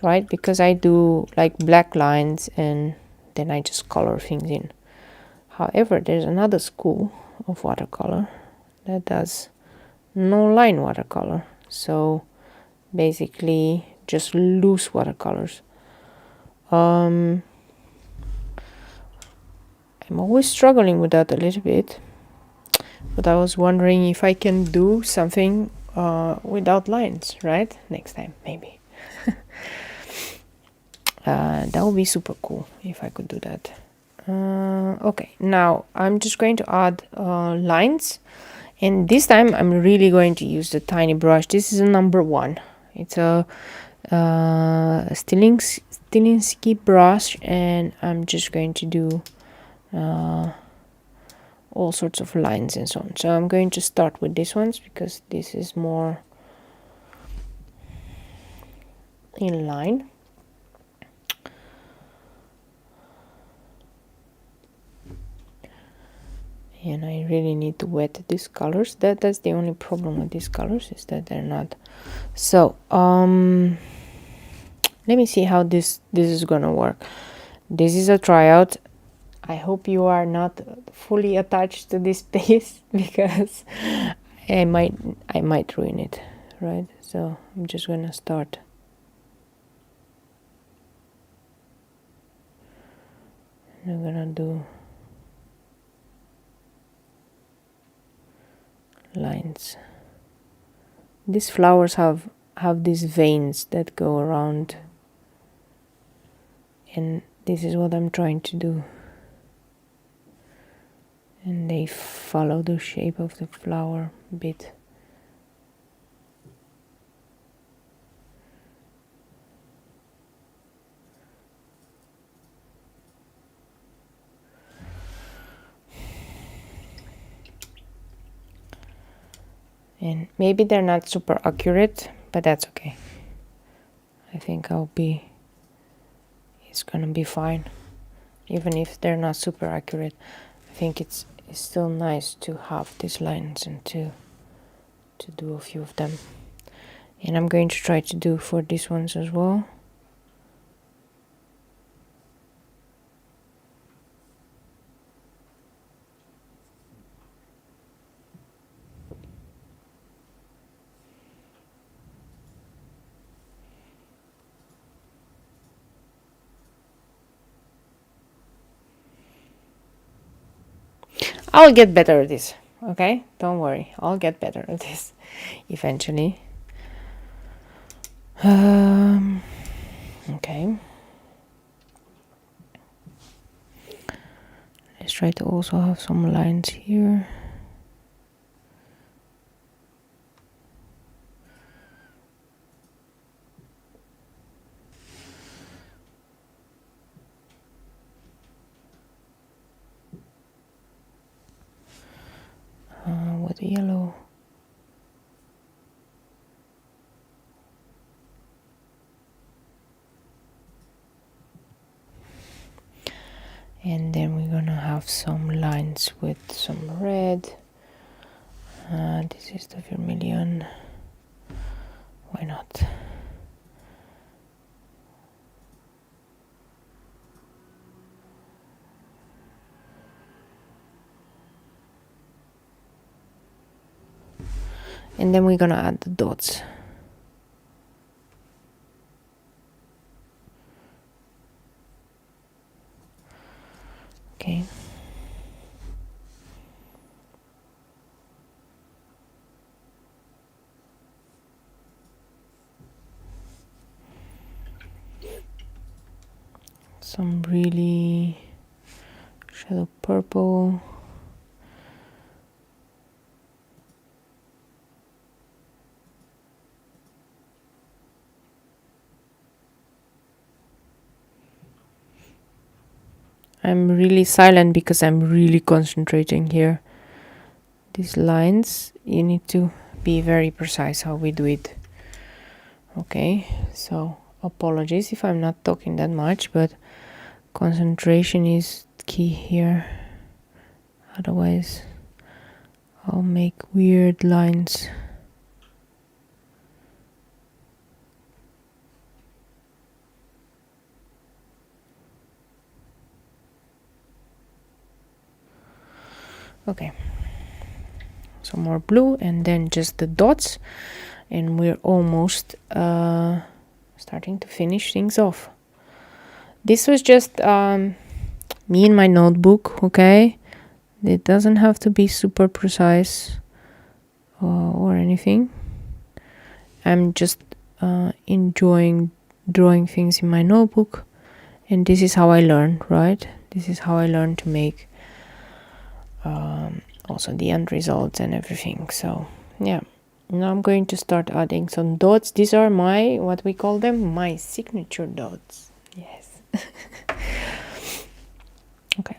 right? Because I do like black lines and then I just color things in. However, there's another school of watercolor that does no line watercolor. So basically just loose watercolors. I'm always struggling with that a little bit, but I was wondering if I can do something without lines, right? Next time, maybe. That would be super cool if I could do that. Okay, now I'm just going to add lines, and this time I'm really going to use the tiny brush. This is a number 1. It's a Stilinski brush, and I'm just going to do all sorts of lines and so on. So I'm going to start with these ones because this is more in line. And I really need to wet these colors. That's the only problem with these colors, is that they're not. So let me see how this is gonna work. This is a tryout. I hope you are not fully attached to this space because I might ruin it, right? So I'm just gonna start. I'm gonna do lines. These flowers have these veins that go around, and this is what I'm trying to do. And they follow the shape of the flower a bit. And maybe they're not super accurate, but that's okay. I think it's gonna be fine. Even if they're not super accurate, I think it's still nice to have these lines and to do a few of them. And I'm going to try to do for these ones as well. I'll get better at this, okay? Don't worry, I'll get better at this eventually. Okay. Let's try to also have some lines here. the yellow. And then we're gonna have some lines with some red. This is the vermilion. Why not? And then we're gonna add the dots. Okay. Some really shadow purple. I'm really silent because I'm really concentrating here. These lines, you need to be very precise how we do it. Okay, so apologies if I'm not talking that much, but concentration is key here. Otherwise, I'll make weird lines. Okay, some more blue and then just the dots, and we're almost starting to finish things off. This was just me in my notebook, okay? It doesn't have to be super precise or anything. I'm just enjoying drawing things in my notebook, and this is how I learn, right? This is how I learn to make also the end results and everything. So yeah, now I'm going to start adding some dots. These are my, what we call them, my signature dots. Yes. Okay.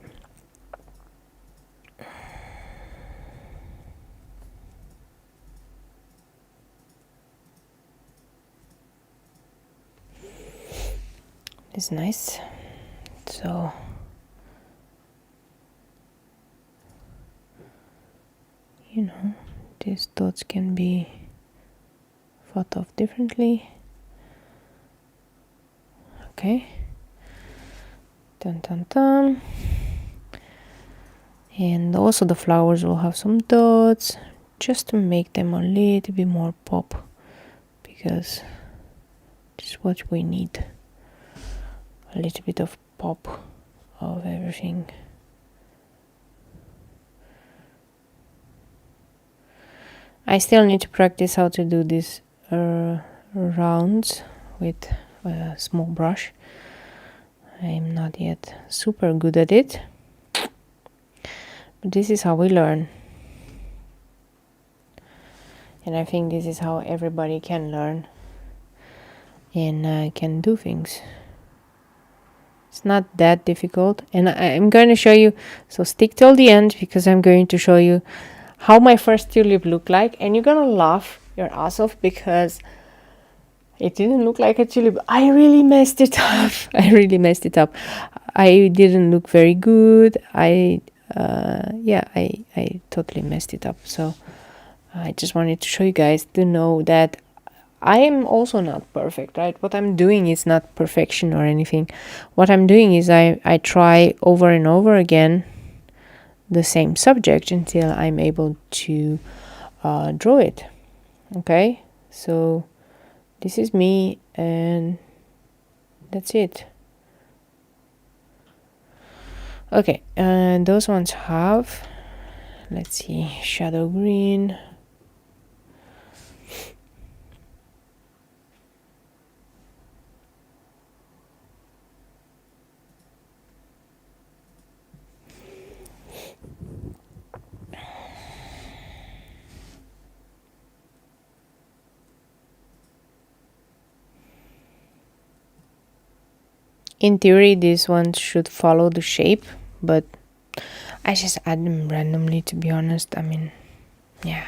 It's nice. So you know, these dots can be thought of differently. Okay. Dun dun dun. And also the flowers will have some dots, just to make them a little bit more pop, because this is what we need. A little bit of pop of everything. I still need to practice how to do these rounds with a small brush. I'm not yet super good at it, but this is how we learn. And I think this is how everybody can learn and can do things. It's not that difficult, and I'm going to show you, so stick till the end, because I'm going to show you how my first tulip looked like, and you're gonna laugh your ass off because it didn't look like a tulip. I really messed it up. I really messed it up. I didn't look very good. I totally messed it up. So I just wanted to show you guys to know that I am also not perfect, right? What I'm doing is not perfection or anything. What I'm doing is I try over and over again the same subject until I'm able to draw it. Okay, so this is me, and that's it. Okay, and those ones have, let's see, shadow green. In theory, these ones should follow the shape, but I just add them randomly, to be honest. I mean, yeah,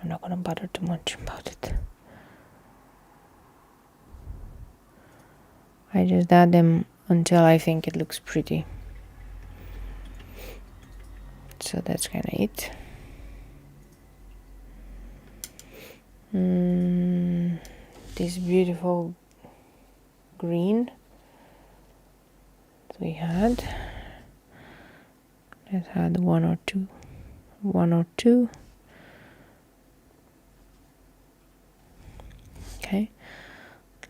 I'm not gonna bother too much about it. I just add them until I think it looks pretty. So that's kind of it. This beautiful green that we had. Let's add one or two. Okay,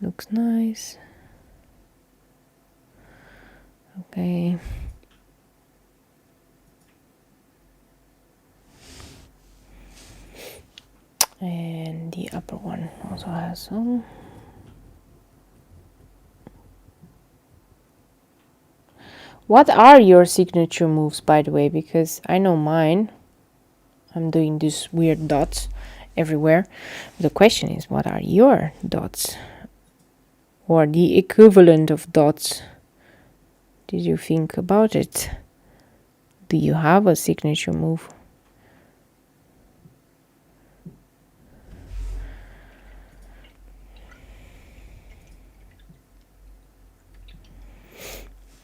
looks nice. Okay. And the upper one also has some. What are your signature moves, by the way? Because I know mine. I'm doing these weird dots everywhere. The question is, what are your dots? Or the equivalent of dots? Did you think about it? Do you have a signature move?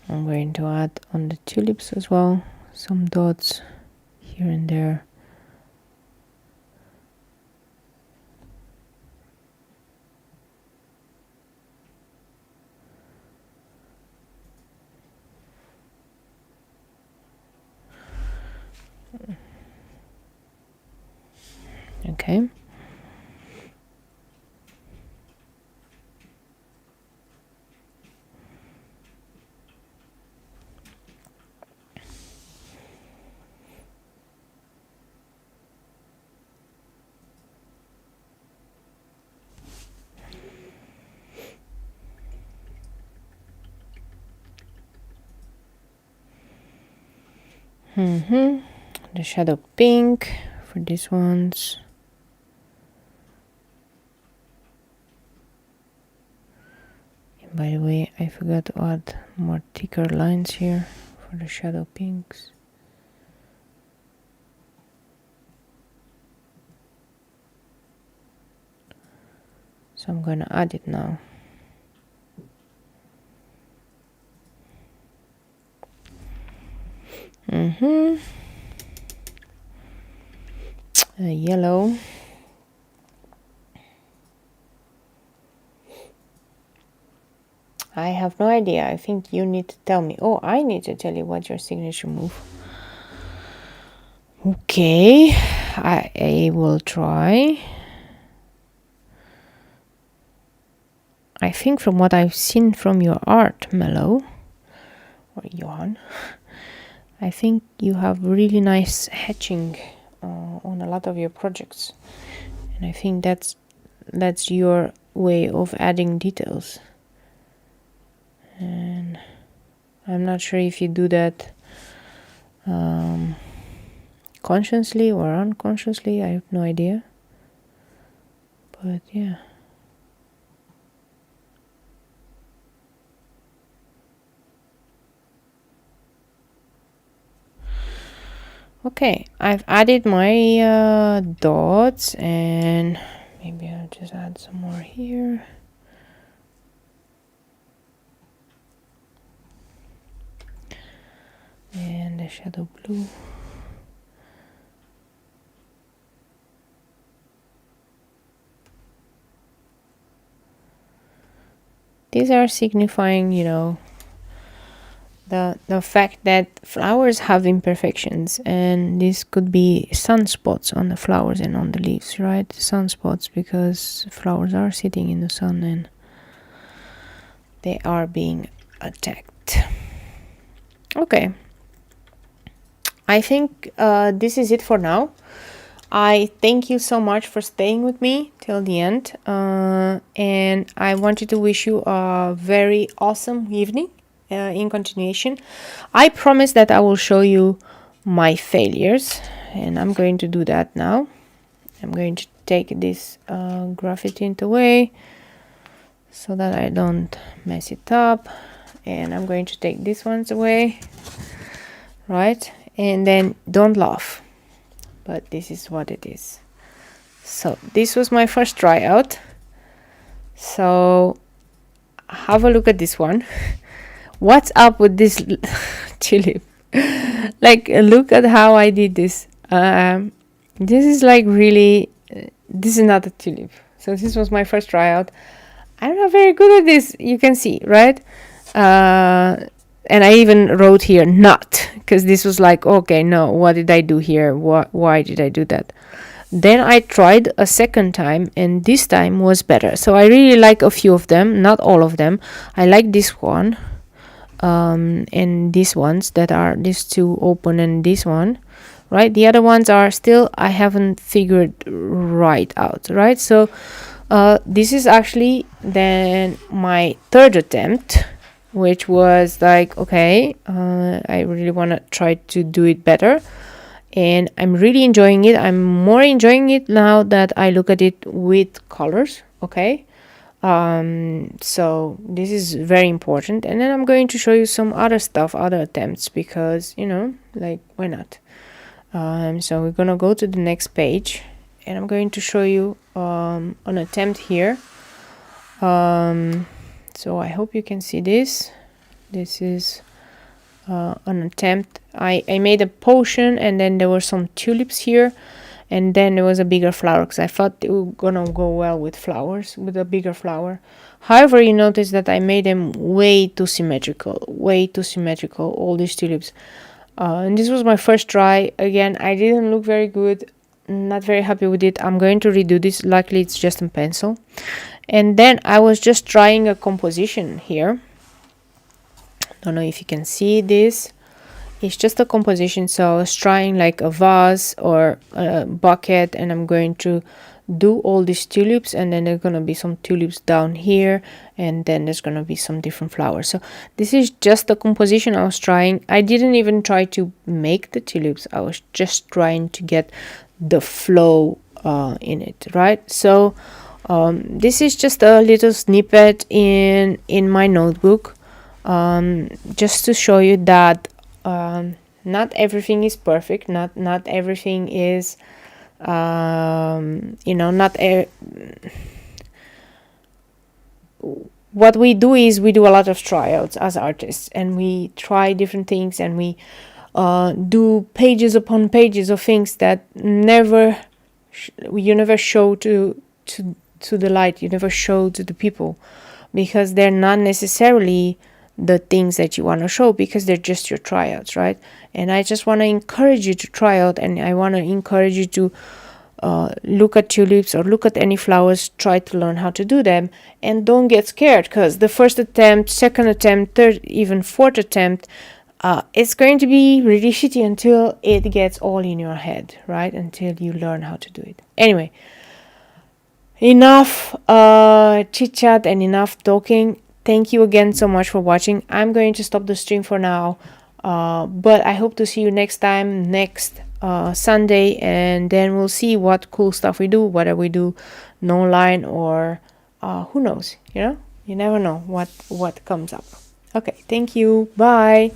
I'm going to add on the tulips as well, some dots here and there. Okay. The shadow pink for these ones. And by the way, I forgot to add more thicker lines here for the shadow pinks. So I'm gonna add it now. Yellow. I have no idea. I think you need to tell me. Oh, I need to tell you what's your signature move. Okay, I will try. I think from what I've seen from your art, Mellow, or Johan, I think you have really nice hatching on a lot of your projects. And I think that's your way of adding details. And I'm not sure if you do that consciously or unconsciously. I have no idea. But yeah. Okay, I've added my dots, and maybe I'll just add some more here. And the shadow blue. These are signifying, you know, the fact that flowers have imperfections, and this could be sunspots on the flowers and on the leaves, right? Sunspots because flowers are sitting in the sun and they are being attacked. Okay, I think this is it for now. I thank you so much for staying with me till the end, and I wanted to wish you a very awesome evening. In continuation, I promise that I will show you my failures, and I'm going to do that now. I'm going to take this graffiti away so that I don't mess it up, and I'm going to take these ones away, right? And then don't laugh. but this is what it is. So this was my first tryout. So have a look at this one. What's up with this tulip? Like, look at how I did this. This is like really, this is not a tulip. So this was my first tryout. I'm not very good at this, you can see, right? And I even wrote here not, because this was like, okay, no, what did I do here? Why did I do that? Then I tried a second time, and this time was better. So I really like a few of them, not all of them. I like this one, and these ones that are these two open, and this one, right? The other ones are still, I haven't figured right out, right? So this is actually then my third attempt, which was like, okay, I really want to try to do it better. And I'm really enjoying it. I'm more enjoying it now that I look at it with colors, okay? So this is very important. And then I'm going to show you some other stuff, other attempts, because, you know, like, why not? So we're gonna go to the next page, and I'm going to show you an attempt here. So I hope you can see this. This is an attempt. I made a potion, and then there were some tulips here, and then there was a bigger flower, because I thought it was gonna go well with flowers, with a bigger flower. However, you notice that I made them way too symmetrical, all these tulips. And this was my first try. Again, I didn't look very good, not very happy with it. I'm going to redo this. Luckily, it's just in pencil. And then I was just trying a composition here. Don't know if you can see this. It's just a composition. So I was trying like a vase or a bucket, and I'm going to do all these tulips, and then there's gonna be some tulips down here, and then there's gonna be some different flowers. So this is just the composition I was trying. I didn't even try to make the tulips. I was just trying to get the flow in it, right? So this is just a little snippet in my notebook, just to show you that not everything is perfect, not everything is you know, what we do is we do a lot of tryouts as artists, and we try different things, and we do pages upon pages of things that you never show to the light, you never show to the people, because they're not necessarily the things that you want to show, because they're just your tryouts, right? And I just want to encourage you to try out, and I want to encourage you to look at tulips or look at any flowers, try to learn how to do them, and don't get scared, because the first attempt, second attempt, third, even fourth attempt, it's going to be really shitty until it gets all in your head, right? Until you learn how to do it. Anyway, enough chit chat and enough talking. Thank you again so much for watching. I'm going to stop the stream for now, but I hope to see you next time, next Sunday, and then we'll see what cool stuff we do, whether we do no line or who knows, you know, you never know what comes up. Okay, thank you, bye.